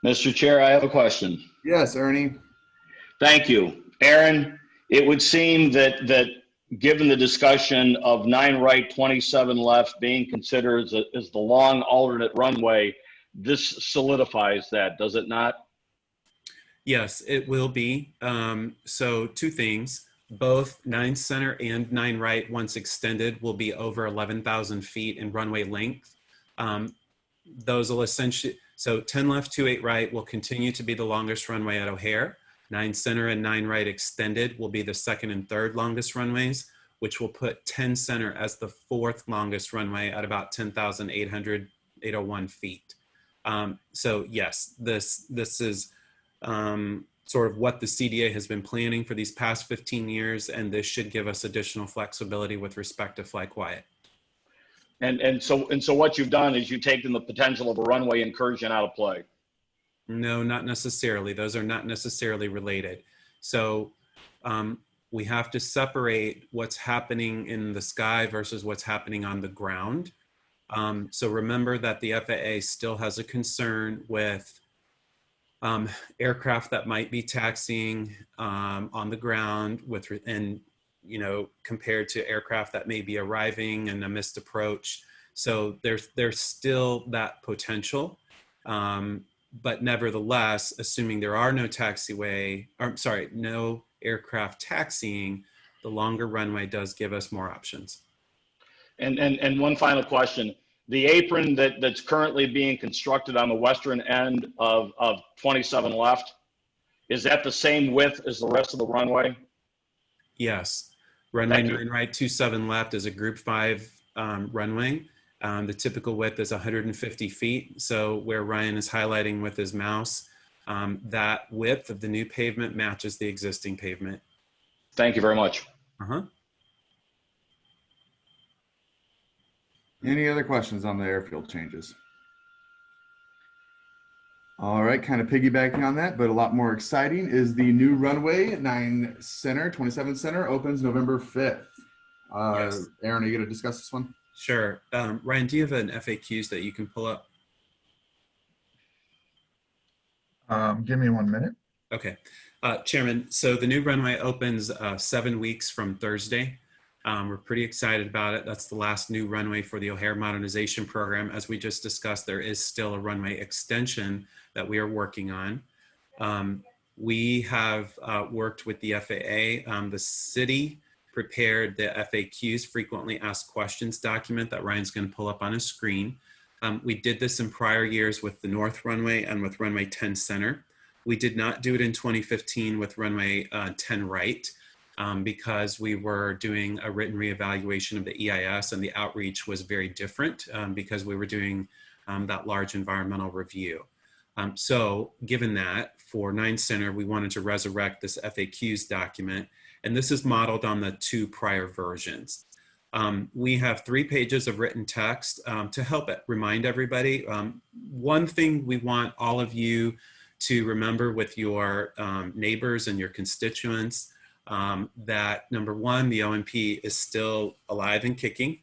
Mr. Chair, I have a question. Yes, Ernie. Thank you. Aaron, it would seem that given the discussion of 9 right, 27 left being considered as the long alternate runway, this solidifies that, does it not? Yes, it will be. So two things, both 9 center and 9 right, once extended, will be over 11,000 feet in runway length. Those will essentially, so 10 left, 28 right will continue to be the longest runway at O'Hare. 9 center and 9 right extended will be the second and third longest runways, which will put 10 center as the fourth longest runway at about 10,801 feet. So yes, this is sort of what the CDA has been planning for these past 15 years, and this should give us additional flexibility with respect to Fly Quiet. And so what you've done is you've taken the potential of a runway incursion out of play. No, not necessarily. Those are not necessarily related. So we have to separate what's happening in the sky versus what's happening on the ground. So remember that the FAA still has a concern with aircraft that might be taxiing on the ground and compared to aircraft that may be arriving and a missed approach. So there's still that potential. But nevertheless, assuming there are no no aircraft taxiing, the longer runway does give us more options. And one final question. The apron that's currently being constructed on the western end of 27 left, is that the same width as the rest of the runway? Yes. Runway 9 right, 27 left is a Group 5 runway. The typical width is 150 feet. So where Ryan is highlighting with his mouse, that width of the new pavement matches the existing pavement. Thank you very much. Any other questions on the airfield changes? All right, kind of piggybacking on that, but a lot more exciting is the new runway 9 center, 27 center opens November 5th. Yes. Aaron, are you going to discuss this one? Sure. Ryan, do you have an FAQs that you can pull up? Give me 1 minute. Okay. Chairman, so the new runway opens 7 weeks from Thursday. We're pretty excited about it. That's the last new runway for the O'Hare Modernization Program. As we just discussed, there is still a runway extension that we are working on. We have worked with the FAA. The city prepared the FAQs, frequently asked questions document that Ryan's going to pull up on his screen. We did this in prior years with the North Runway and with runway 10 center. We did not do it in 2015 with runway 10 right because we were doing a written reevaluation of the EIS and the outreach was very different because we were doing that large environmental review. So given that, for 9 center, we wanted to resurrect this FAQs document, and this is modeled on the 2 prior versions. We have 3 pages of written text to help remind everybody. One thing we want all of you to remember with your neighbors and your constituents, that number 1, the OMP is still alive and kicking.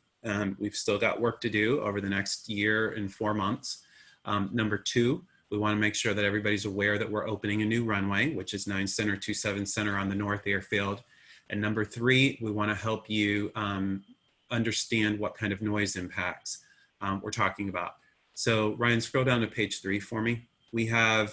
We've still got work to do over the next year and 4 months. Number 2, we want to make sure that everybody's aware that we're opening a new runway, which is 9 center, 27 center on the North Airfield. And number 3, we want to help you understand what kind of noise impacts we're talking about. So Ryan, scroll down to page 3 for me. We have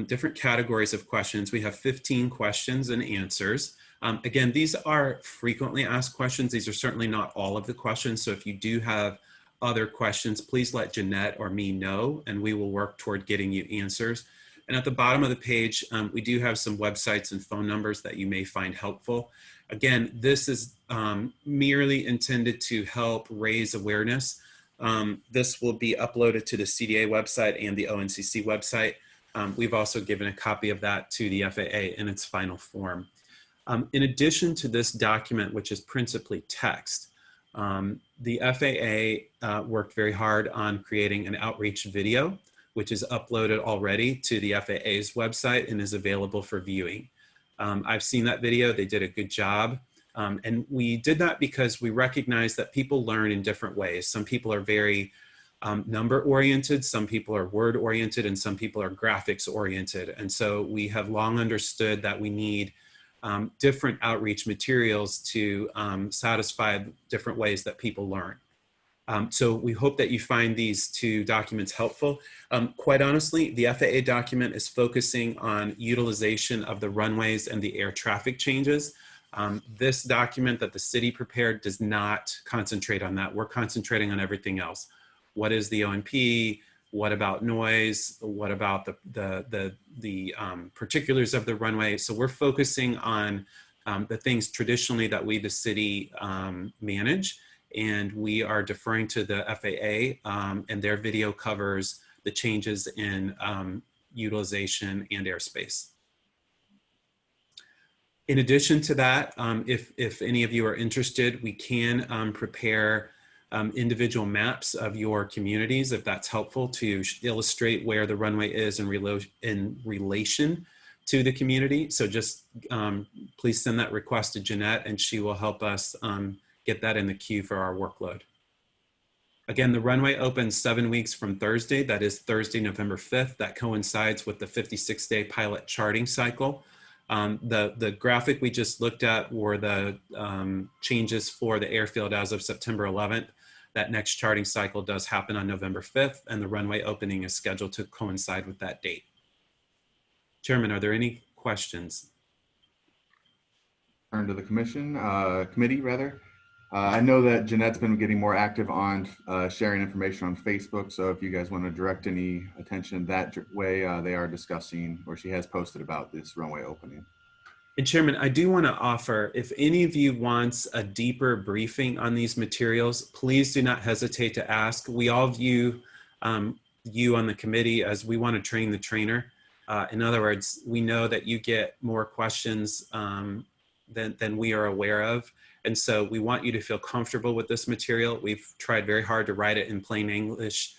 different categories of questions. We have 15 questions and answers. Again, these are frequently asked questions. These are certainly not all of the questions. So if you do have other questions, please let Jeanette or me know, and we will work toward getting you answers. And at the bottom of the page, we do have some websites and phone numbers that you may find helpful. Again, this is merely intended to help raise awareness. This will be uploaded to the CDA website and the ONCC website. We've also given a copy of that to the FAA in its final form. In addition to this document, which is principally text, the FAA worked very hard on creating an outreach video, which is uploaded already to the FAA's website and is available for viewing. I've seen that video. They did a good job. And we did that because we recognize that people learn in different ways. Some people are very number oriented, some people are word oriented, and some people are graphics oriented. And so we have long understood that we need different outreach materials to satisfy different ways that people learn. So we hope that you find these two documents helpful. Quite honestly, the FAA document is focusing on utilization of the runways and the air traffic changes. This document that the city prepared does not concentrate on that. We're concentrating on everything else. What is the OMP? What about noise? What about the particulars of the runway? So we're focusing on the things traditionally that we, the city, manage. And we are deferring to the FAA, and their video covers the changes in utilization and airspace. In addition to that, if any of you are interested, we can prepare individual maps of your communities, if that's helpful, to illustrate where the runway is in relation to the community. So just please send that request to Jeanette, and she will help us get that in the queue for our workload. Again, the runway opens 7 weeks from Thursday. That is Thursday, November 5th. That coincides with the 56-day pilot charting cycle. The graphic we just looked at were the changes for the airfield as of September 11th. That next charting cycle does happen on November 5th, and the runway opening is scheduled to coincide with that date. Chairman, are there any questions? Turn to the committee rather. I know that Jeanette's been getting more active on sharing information on Facebook. So if you guys want to direct any attention that way, they are discussing, or she has posted about this runway opening. And Chairman, I do want to offer, if any of you wants a deeper briefing on these materials, please do not hesitate to ask. We all view you on the committee as we want to train the trainer. In other words, we know that you get more questions than we are aware of. And so we want you to feel comfortable with this material. We've tried very hard to write it in plain English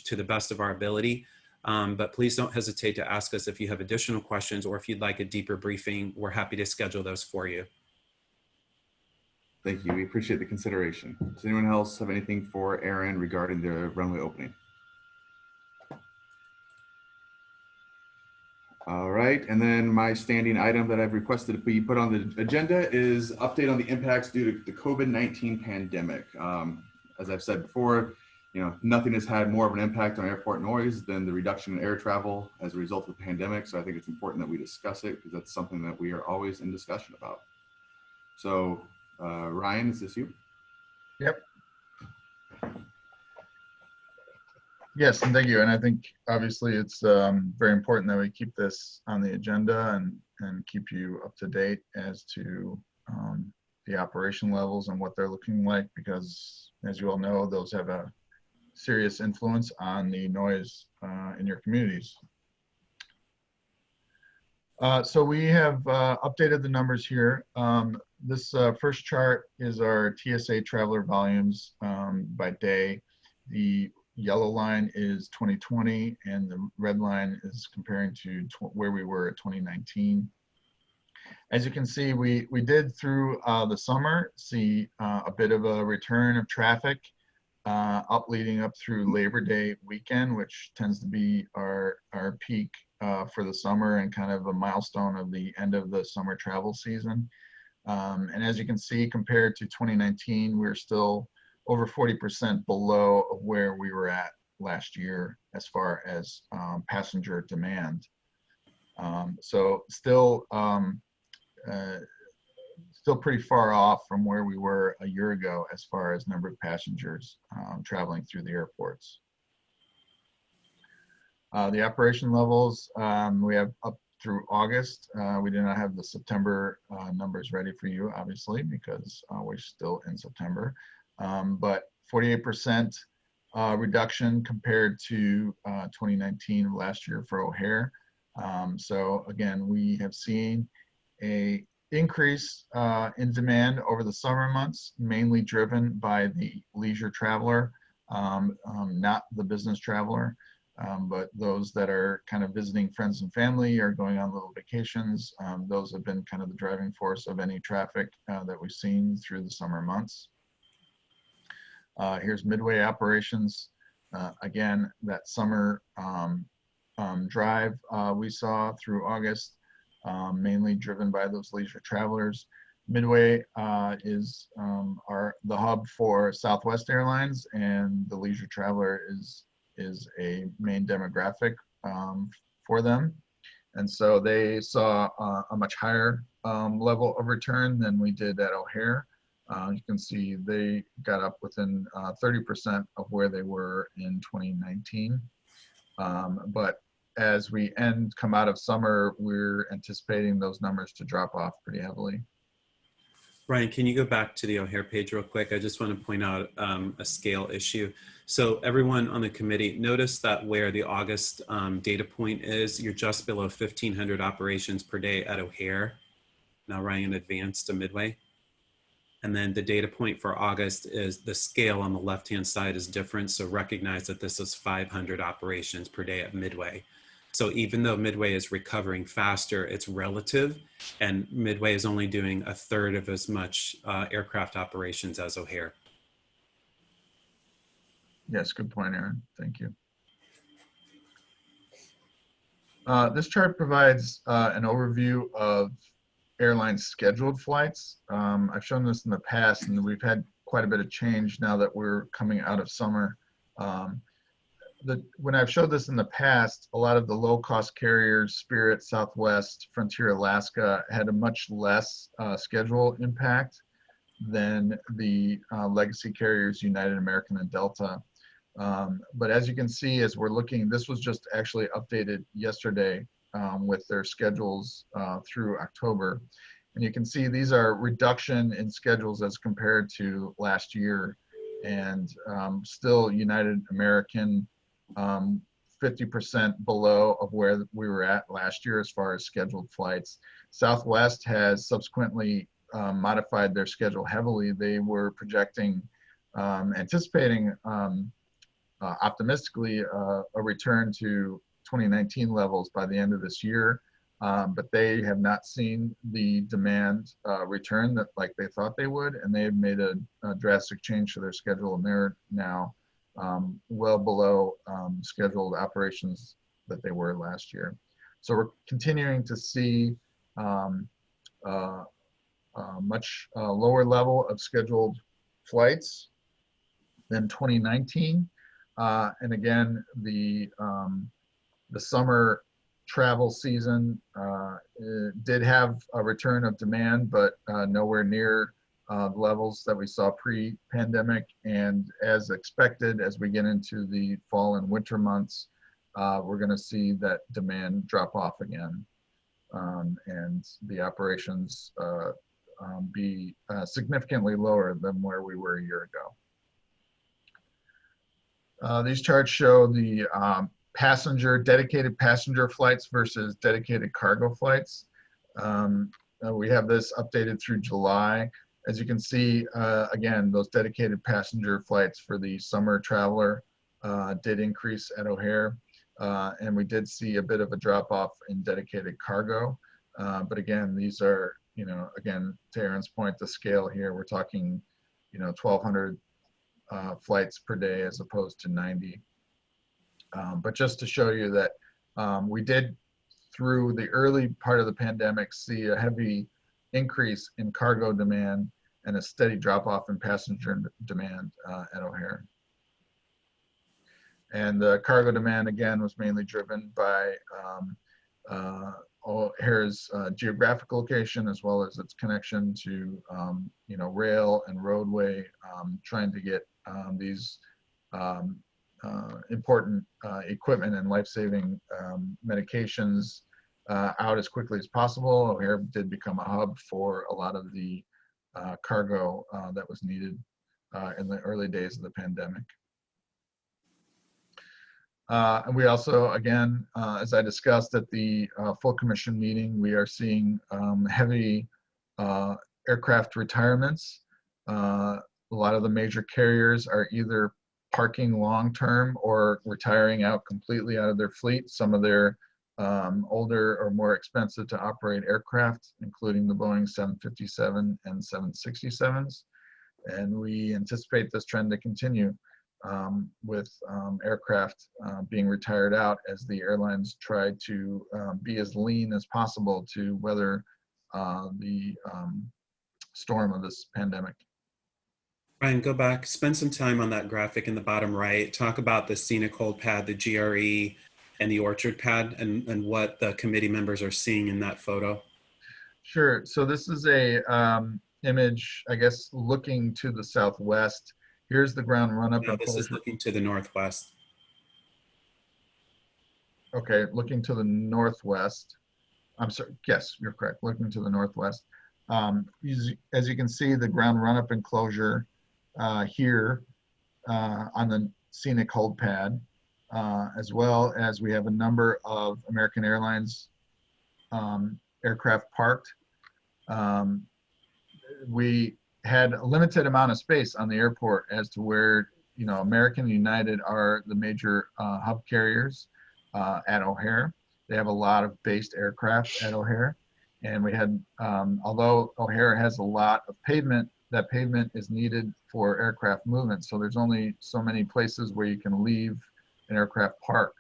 to the best of our ability. But please don't hesitate to ask us if you have additional questions or if you'd like a deeper briefing. We're happy to schedule those for you. Thank you. We appreciate the consideration. Does anyone else have anything for Aaron regarding the runway opening? All right, and then my standing item that I've requested to be put on the agenda is update on the impacts due to the COVID-19 pandemic. As I've said before, nothing has had more of an impact on airport noise than the reduction in air travel as a result of the pandemic. So I think it's important that we discuss it because that's something that we are always in discussion about. So Ryan, is this you? Yep. Yes, and thank you. And I think obviously it's very important that we keep this on the agenda and keep you up to date as to the operation levels and what they're looking like, because as you all know, those have a serious influence on the noise in your communities. So we have updated the numbers here. This first chart is our TSA traveler volumes by day. The yellow line is 2020 and the red line is comparing to where we were at 2019. As you can see, we did through the summer see a bit of a return of traffic leading up through Labor Day weekend, which tends to be our peak for the summer and kind of a milestone of the end of the summer travel season. And as you can see, compared to 2019, we're still over 40% below of where we were at last year as far as passenger demand. So still pretty far off from where we were a year ago as far as number of passengers traveling through the airports. The operation levels, we have up through August. We do not have the September numbers ready for you, obviously, because we're still in September. But 48% reduction compared to 2019 last year for O'Hare. So again, we have seen a increase in demand over the summer months, mainly driven by the leisure traveler, not the business traveler. But those that are kind of visiting friends and family or going on little vacations, those have been kind of the driving force of any traffic that we've seen through the summer months. Here's Midway operations. Again, that summer drive we saw through August, mainly driven by those leisure travelers. Midway is the hub for Southwest Airlines, and the leisure traveler is a main demographic for them. And so they saw a much higher level of return than we did at O'Hare. You can see they got up within 30% of where they were in 2019. But as we come out of summer, we're anticipating those numbers to drop off pretty heavily. Ryan, can you go back to the O'Hare page real quick? I just want to point out a scale issue. So everyone on the committee, notice that where the August data point is, you're just below 1,500 operations per day at O'Hare. Now Ryan, advance to Midway. And then the data point for August is the scale on the left-hand side is different. So recognize that this is 500 operations per day at Midway. So even though Midway is recovering faster, it's relative, and Midway is only doing a third of as much aircraft operations as O'Hare. Yes, good point, Aaron. Thank you. This chart provides an overview of airline scheduled flights. I've shown this in the past, and we've had quite a bit of change now that we're coming out of summer. When I've showed this in the past, a lot of the low-cost carriers, Spirit, Southwest, Frontier, Alaska, had a much less schedule impact than the legacy carriers, United, American, and Delta. But as you can see, as we're looking, this was just actually updated yesterday with their schedules through October. And you can see these are reduction in schedules as compared to last year. And still United, American, 50% below of where we were at last year as far as scheduled flights. Southwest has subsequently modified their schedule heavily. They were projecting, anticipating optimistically a return to 2019 levels by the end of this year, but they have not seen the demand return that like they thought they would, and they have made a drastic change to their schedule, and they're now well below scheduled operations that they were last year. So we're continuing to see much lower level of scheduled flights than 2019. And again, the summer travel season did have a return of demand, but nowhere near levels that we saw pre-pandemic. And as expected, as we get into the fall and winter months, we're going to see that demand drop off again, and the operations be significantly lower than where we were a year ago. These charts show the dedicated passenger flights versus dedicated cargo flights. We have this updated through July. As you can see, again, those dedicated passenger flights for the summer traveler did increase at O'Hare, and we did see a bit of a drop off in dedicated cargo. But again, these are, again, to Aaron's point, the scale here, we're talking, 1,200 flights per day as opposed to 90. But just to show you that we did, through the early part of the pandemic, see a heavy increase in cargo demand and a steady drop off in passenger demand at O'Hare. And the cargo demand, again, was mainly driven by O'Hare's geographic location, as well as its connection to rail and roadway, trying to get these important equipment and life-saving medications out as quickly as possible. O'Hare did become a hub for a lot of the cargo that was needed in the early days of the pandemic. And we also, again, as I discussed at the full commission meeting, we are seeing heavy aircraft retirements. A lot of the major carriers are either parking long-term or retiring out completely out of their fleet. Some of their older or more expensive to operate aircraft, including the Boeing 757 and 767s. And we anticipate this trend to continue with aircraft being retired out as the airlines try to be as lean as possible to weather the storm of this pandemic. Ryan, go back, spend some time on that graphic in the bottom right. Talk about the scenic hold pad, the GRE, and the orchard pad, and what the committee members are seeing in that photo. Sure. So this is a image, I guess, looking to the southwest. Here's the ground run-up. No, this is looking to the northwest. Okay, looking to the northwest. I'm sorry, yes, you're correct, looking to the northwest. As you can see, the ground run-up enclosure here on the scenic hold pad, as well as we have a number of American Airlines aircraft parked. We had a limited amount of space on the airport as to where, you know, American and United are the major hub carriers at O'Hare. They have a lot of based aircraft at O'Hare. And we had, although O'Hare has a lot of pavement, that pavement is needed for aircraft movement. So there's only so many places where you can leave an aircraft park.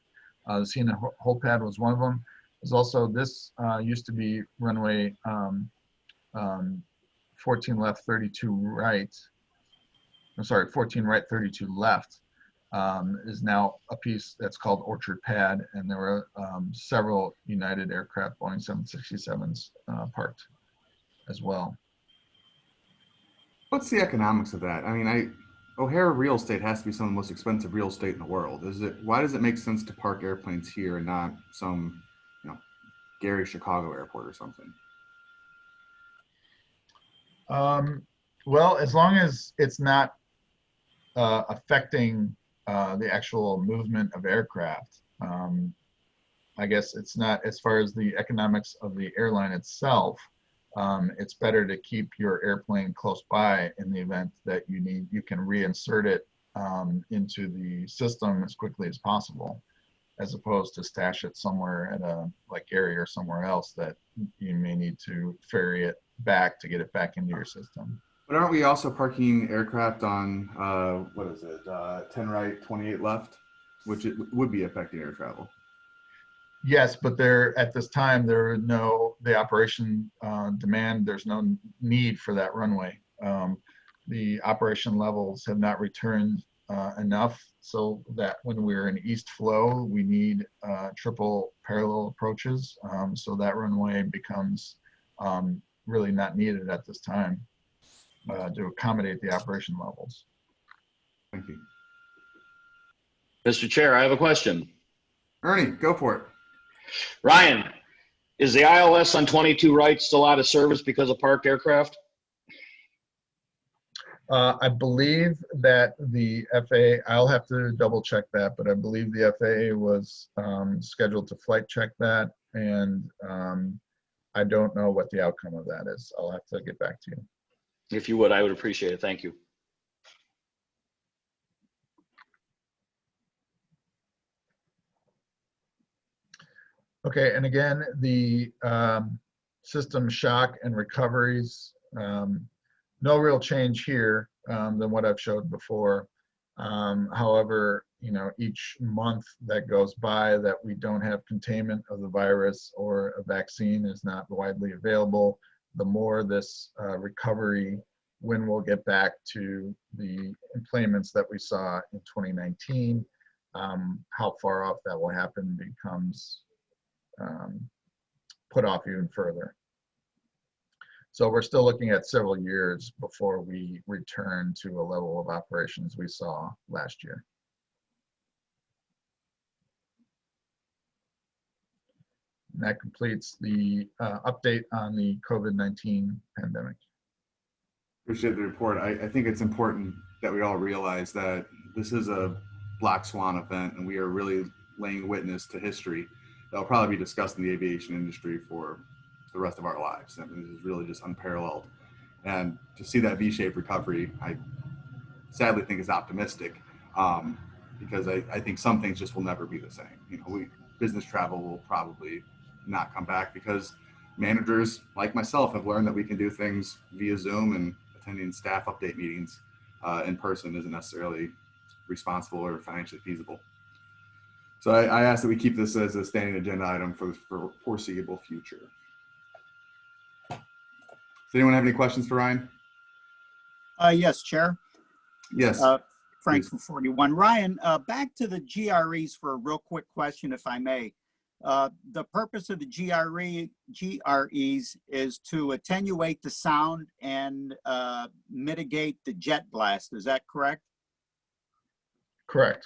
The scenic hold pad was one of them. There's also, this used to be runway 14 left, 32 right. I'm sorry, 14 right, 32 left is now a piece that's called Orchard Pad. And there were several United aircraft, Boeing 767s parked as well. What's the economics of that? I mean, O'Hare real estate has to be some of the most expensive real estate in the world. Why does it make sense to park airplanes here and not some, you know, Gary Chicago airport or something? Well, as long as it's not affecting the actual movement of aircraft, I guess it's not, as far as the economics of the airline itself, it's better to keep your airplane close by in the event that you can reinsert it into the system as quickly as possible, as opposed to stash it somewhere at like Gary or somewhere else that you may need to ferry it back to get it back into your system. But aren't we also parking aircraft on, what is it, 10 right, 28 left, which it would be affecting air travel? Yes, but at this time, the operation demand, there's no need for that runway. The operation levels have not returned enough so that when we're in east flow, we need triple parallel approaches. So that runway becomes really not needed at this time to accommodate the operation levels. Thank you. Mr. Chair, I have a question. Ernie, go for it. Ryan, is the ILS on 22 right still out of service because of parked aircraft? I believe that the FAA, I'll have to double check that, but I believe the FAA was scheduled to flight check that, and I don't know what the outcome of that is. I'll have to get back to you. If you would, I would appreciate it. Thank you. Okay, and again, the system shock and recoveries, no real change here than what I've showed before. However, you know, each month that goes by that we don't have containment of the virus or a vaccine is not widely available, the more this recovery, when we'll get back to the enplanements that we saw in 2019, how far off that will happen becomes put off even further. So we're still looking at several years before we return to a level of operations we saw last year. that completes the update on the COVID-19 pandemic. Appreciate the report. I think it's important that we all realize that this is a black swan event, and we are really laying witness to history that will probably be discussed in the aviation industry for the rest of our lives. I mean, this is really just unparalleled. And to see that V-shaped recovery, I sadly think is optimistic, because I think some things just will never be the same. You know, business travel will probably not come back because managers like myself have learned that we can do things via Zoom, and attending staff update meetings in person isn't necessarily responsible or financially feasible. So I ask that we keep this as a standing agenda item for the foreseeable future. Does anyone have any questions for Ryan? Yes, Chair. Yes. Frank please. from 41. Ryan, back to the GREs for a real quick question, if I may. The purpose of the GREs is to attenuate the sound and mitigate the jet blast. Is that correct? Correct.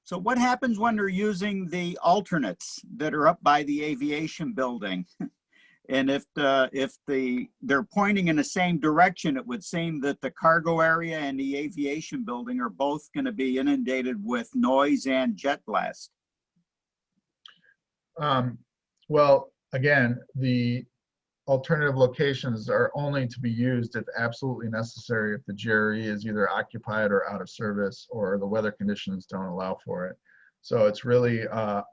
So what happens when they're using the alternates that are up by the aviation building? And if they're pointing in the same direction, it would seem that the cargo area and the aviation building are both going to be inundated with noise and jet blast. Well, again, the alternative locations are only to be used if absolutely necessary, if the GRE is either occupied or out of service or the weather conditions don't allow for it. So it's really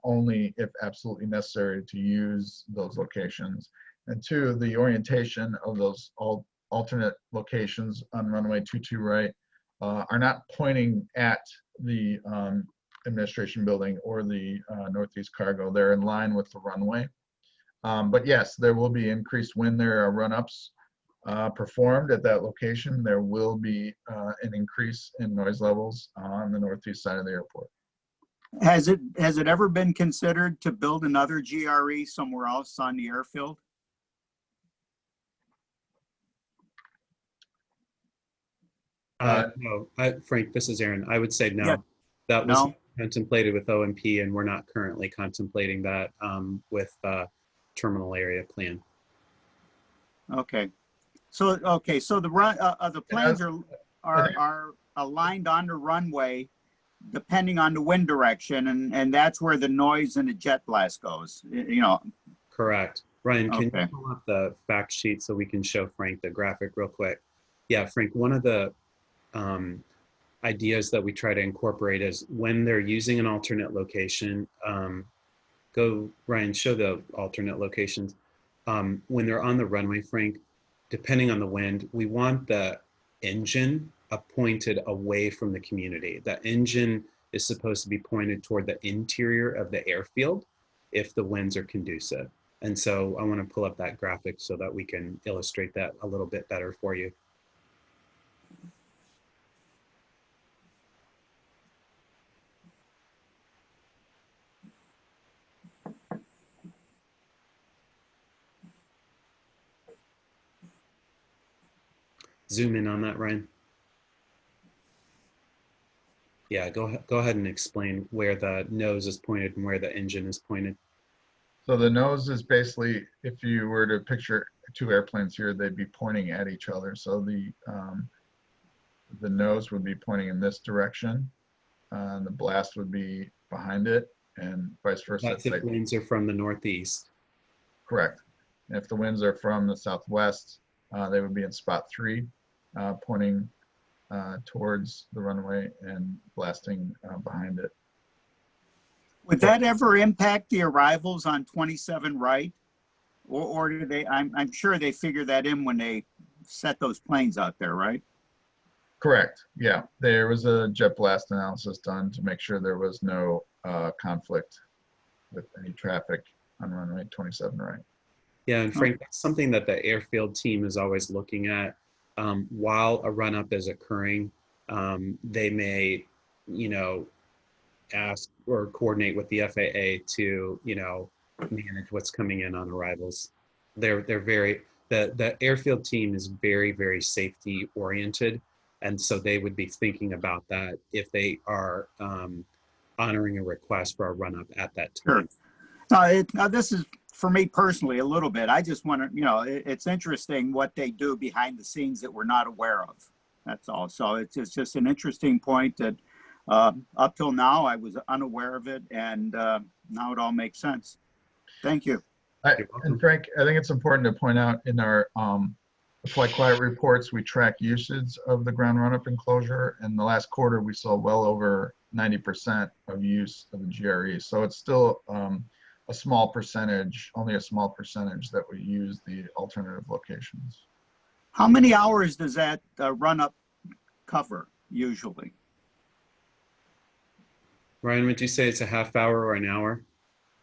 only if absolutely necessary to use those locations. And two, the orientation of those alternate locations on runway 22 right are not pointing at the administration building or the Northeast Cargo. They're in line with the runway. But yes, there will be increased when there are run-ups performed at that location. There will be an increase in noise levels on the northeast side of the airport. Has it ever been considered to build another GRE somewhere else on the airfield? No, Frank, this is Aaron. I would say no. Yeah. That was No? contemplated with OMP, and we're not currently contemplating that with terminal area plan. Okay. So the planes are aligned on the runway depending on the wind direction, and that's where the noise and the jet blast goes. You know. Correct. Ryan, can Okay. you pull up the fact sheet so we can show Frank the graphic real quick? Yeah, Frank, one of the ideas that we try to incorporate is when they're using an alternate location, go, Ryan, show the alternate locations. When they're on the runway, Frank, depending on the wind, we want the engine pointed away from the community. The engine is supposed to be pointed toward the interior of the airfield if the winds are conducive. And so I want to pull up that graphic so that we can illustrate that a little bit better for you. Zoom in on that, Ryan. Yeah, go ahead and explain where the nose is pointed and where the engine is pointed. So the nose is basically, if you were to picture two airplanes here, they'd be pointing at each other. So the nose would be pointing in this direction, and the blast would be behind it, and vice versa. That's if winds are from the northeast. Correct. And if the winds are from the southwest, they would be in spot 3, pointing towards the runway and blasting behind it. Would that ever impact the arrivals on 27 right? Or do they, I'm sure they figure that in when they set those planes out there, right? Correct. Yeah. There was a jet blast analysis done to make sure there was no conflict with any traffic on runway 27 right. Yeah, and Frank, that's something that the airfield team is always looking at. While a run-up is occurring, they may, ask or coordinate with the FAA to, manage what's coming in on arrivals. They're very, the airfield team is very, very safety oriented. And so they would be thinking about that if they are honoring a request for a run-up at that time. Sure. Now this is for me personally a little bit. I just want to, it's interesting what they do behind the scenes that we're not aware of. That's all. So it's just an interesting point that up till now I was unaware of it, and now it all makes sense. Thank you. And Frank, I think it's important to point out in our Fly Quiet reports, we track usage of the ground run-up enclosure. In the last quarter, we saw well over 90% of use of the GRE. So it's still a small percentage, only a small percentage that we use the alternative locations. How many hours does that run-up cover usually? Ryan, would you say it's a half hour or an hour?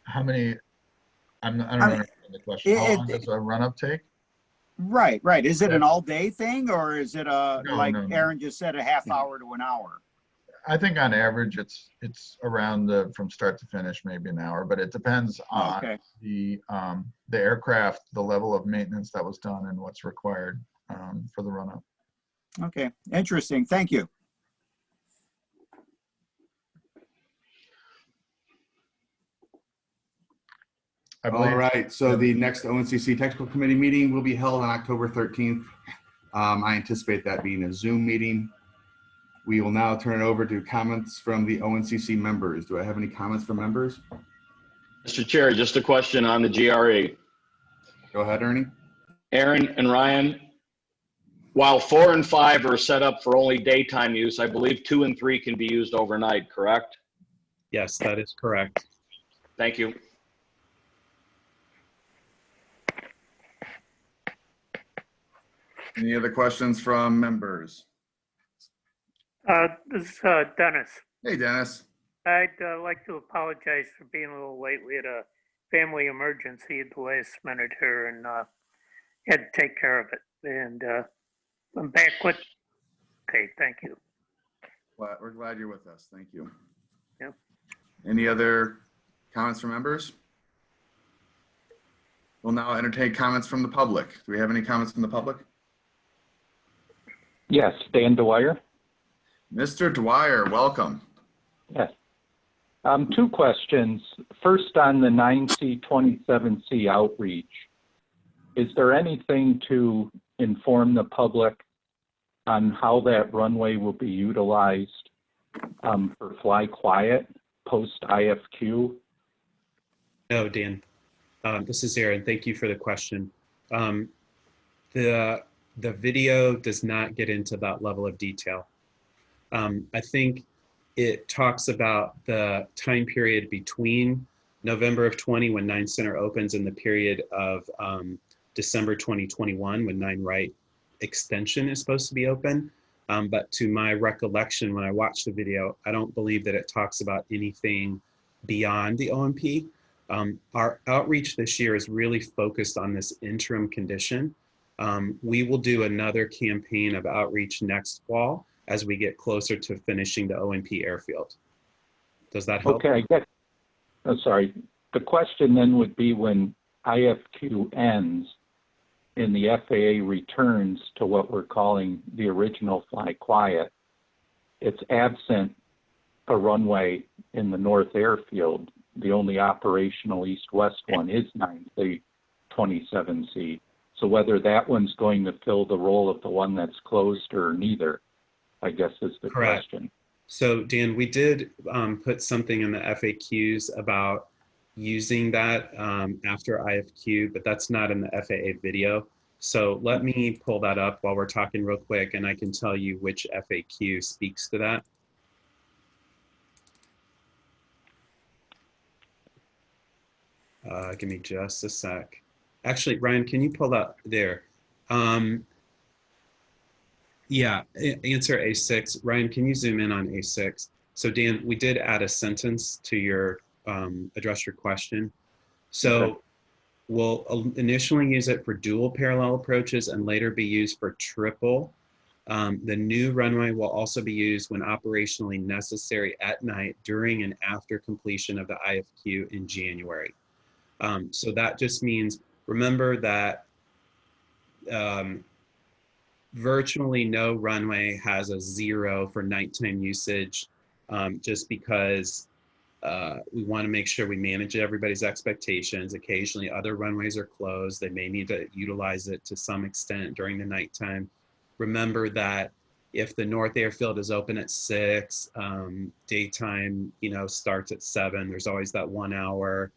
How many? I don't understand the question. How long does a run-up take? Right. Is it an all-day thing, or is it No, no. Aaron just said, a half hour to an hour? I think on average it's around from start to finish, maybe an hour, but it depends on the aircraft, the level of maintenance that was done, and what's required for the run-up. Okay, interesting. Thank you. All right, so the next ONCC Technical Committee meeting will be held on October 13th. I anticipate that being a Zoom meeting. We will now turn it over to comments from the ONCC members. Do I have any comments from members? Mr. Chair, just a question on the GRE. Go ahead, Ernie. Aaron and Ryan, while 4 and 5 are set up for only daytime use, I believe 2 and 3 can be used overnight, correct? Yes, that is correct. Thank you. Any other questions from members? This is Dennis. Hey, Dennis. I'd like to apologize for being a little late. We had a family emergency at the last minute here and had to take care of it. And I'm back with. Okay, thank you. Well, we're glad you're with us. Thank you. Yep. Any other comments from members? We'll now entertain comments from the public. Do we have any comments from the public? Yes, Dan Dwyer. Mr. Dwyer, welcome. Yes. 2 questions. First, on the 9C, 27C outreach, is there anything to inform the public on how that runway will be utilized for Fly Quiet post IFQ? No, Dan. This is Aaron. Thank you for the question. The video does not get into that level of detail. I think it talks about the time period between November of 20 when 9 Center opens and the period of December 2021 when 9 Right Extension is supposed to be open. But to my recollection, when I watched the video, I don't believe that it talks about anything beyond the OMP. Our outreach this year is really focused on this interim condition. We will do another campaign of outreach next fall as we get closer to finishing the OMP airfield. Does that help? Okay, I get. I'm sorry. The question then would be when IFQ ends and the FAA returns to what we're calling the original Fly Quiet, it's absent a runway in the North Airfield. The only operational east-west one is 9C, 27C. So whether that one's going to fill the role of the one that's closed or neither, I guess is the Correct. question. So Dan, we did put something in the FAQs about using that after IFQ, but that's not in the FAA video. So let me pull that up while we're talking real quick, and I can tell you which FAQ speaks to that. Give me just a sec. Actually, Ryan, can you pull that there? Yeah, answer A6. Ryan, can you zoom in on A6? So Dan, we did add a sentence to your, address your question. So Okay. we'll initially use it for dual parallel approaches and later be used for triple. The new runway will also be used when operationally necessary at night during and after completion of the IFQ in January. So that just means, remember that virtually no runway has a 0 for nighttime usage just because we want to make sure we manage everybody's expectations. Occasionally, other runways are closed. They may need to utilize it to some extent during the nighttime. Remember that if the North Airfield is open at 6, daytime, starts at 7. There's always that 1 hour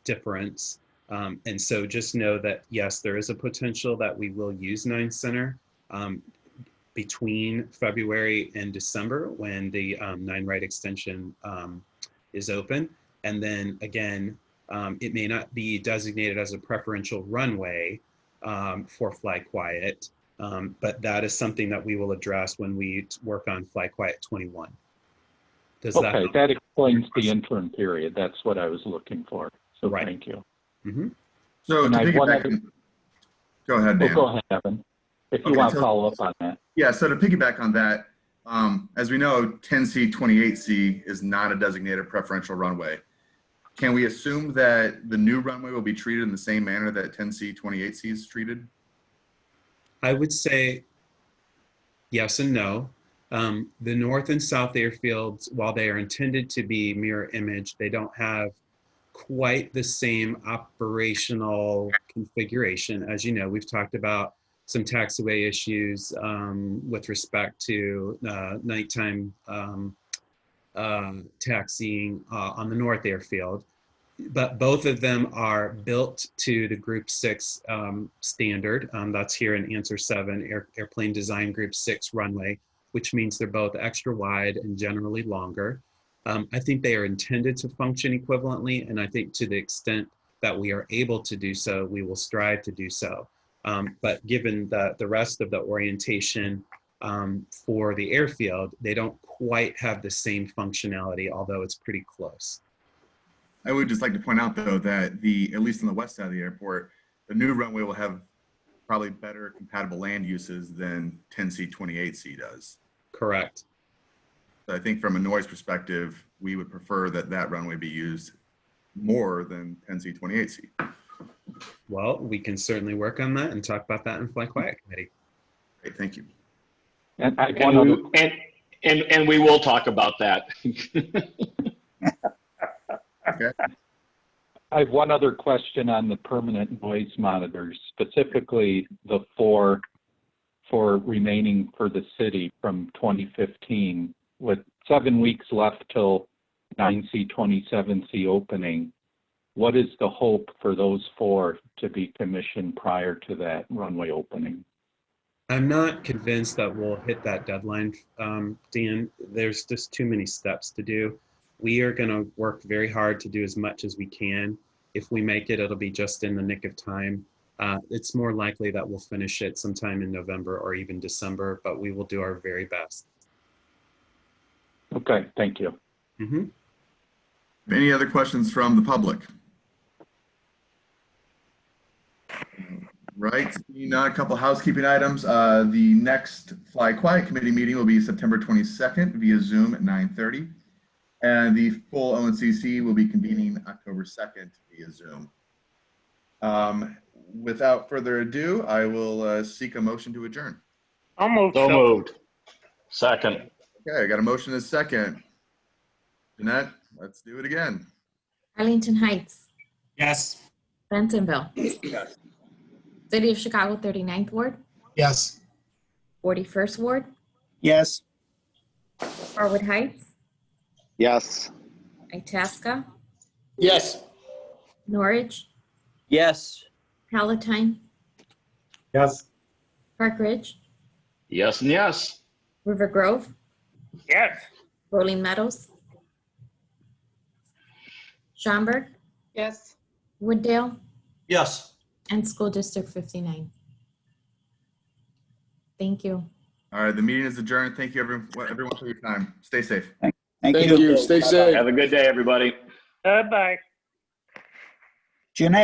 difference. And so just know that, yes, there is a potential that we will use 9 Center between February and December when the 9 Right extension is open. And then again, it may not be designated as a preferential runway for Fly Quiet, but that is something that we will address when we work on Fly Quiet 21. Does Okay, that explains the interim period. That's what I was looking for. So Right. thank you. Mm-hmm. So And to I have one piggyback, other- go ahead, Dan. Go ahead, Evan. If you Okay, want to so- follow up on that. Yeah, so to piggyback on that, as we know, 10C, 28C is not a designated preferential runway. Can we assume that the new runway will be treated in the same manner that 10C, 28C is treated? I would say yes and no. The North and South airfields, while they are intended to be mirror image, they don't have quite the same operational configuration. As you know, we've talked about some taxiway issues with respect to nighttime taxiing on the North Airfield. But both of them are built to the Group 6 standard. That's here in Answer 7, Airplane Design Group 6 runway, which means they're both extra wide and generally longer. I think they are intended to function equivalently, and I think to the extent that we are able to do so, we will strive to do so. But given the rest of the orientation for the airfield, they don't quite have the same functionality, although it's pretty close. I would just like to point out, though, that at least on the west side of the airport, the new runway will have probably better compatible land uses than 10C, 28C does. Correct. So I think from a noise perspective, we would prefer that runway be used more than 10C, 28C. Well, we can certainly work on that and talk about that in Fly Quiet Committee. Great, thank you. And And we will talk about that. Okay. I have one other question on the permanent noise monitors, specifically the four for remaining for the city from 2015. With 7 weeks left till 9C, 27C opening, what is the hope for those 4 to be commissioned prior to that runway opening? I'm not convinced that we'll hit that deadline, Dan. There's just too many steps to do. We are going to work very hard to do as much as we can. If we make it, it'll be just in the nick of time. It's more likely that we'll finish it sometime in November or even December, but we will do our very best. Okay, thank you. Mm-hmm. Any other questions from the public? Right, a couple housekeeping items. The next Fly Quiet Committee meeting will be September 22nd via Zoom at 9:30. And the full ONCC will be convening October 2nd via Zoom. Without further ado, I will seek a motion to adjourn. I'll move. So moved. Second. Okay, I got a motion and a second. Jeanette, let's do it again. Arlington Heights, Yes. Bentonville, Yes. City of Chicago 39th Ward, Yes. 41st Ward, Yes. Harwood Heights, Yes. Itasca, Yes. Norwich, Yes. Palatine, Yes. Park Ridge, Yes and yes. River Grove, Yes. Rolling Meadows, Schaumburg, Yes. Wooddale, Yes. and School District 59. Thank you. All right, the meeting is adjourned. Thank you, everyone for your time. Stay safe. Thank you. Stay safe. Have a good day, everybody. Bye-bye. Jeanette,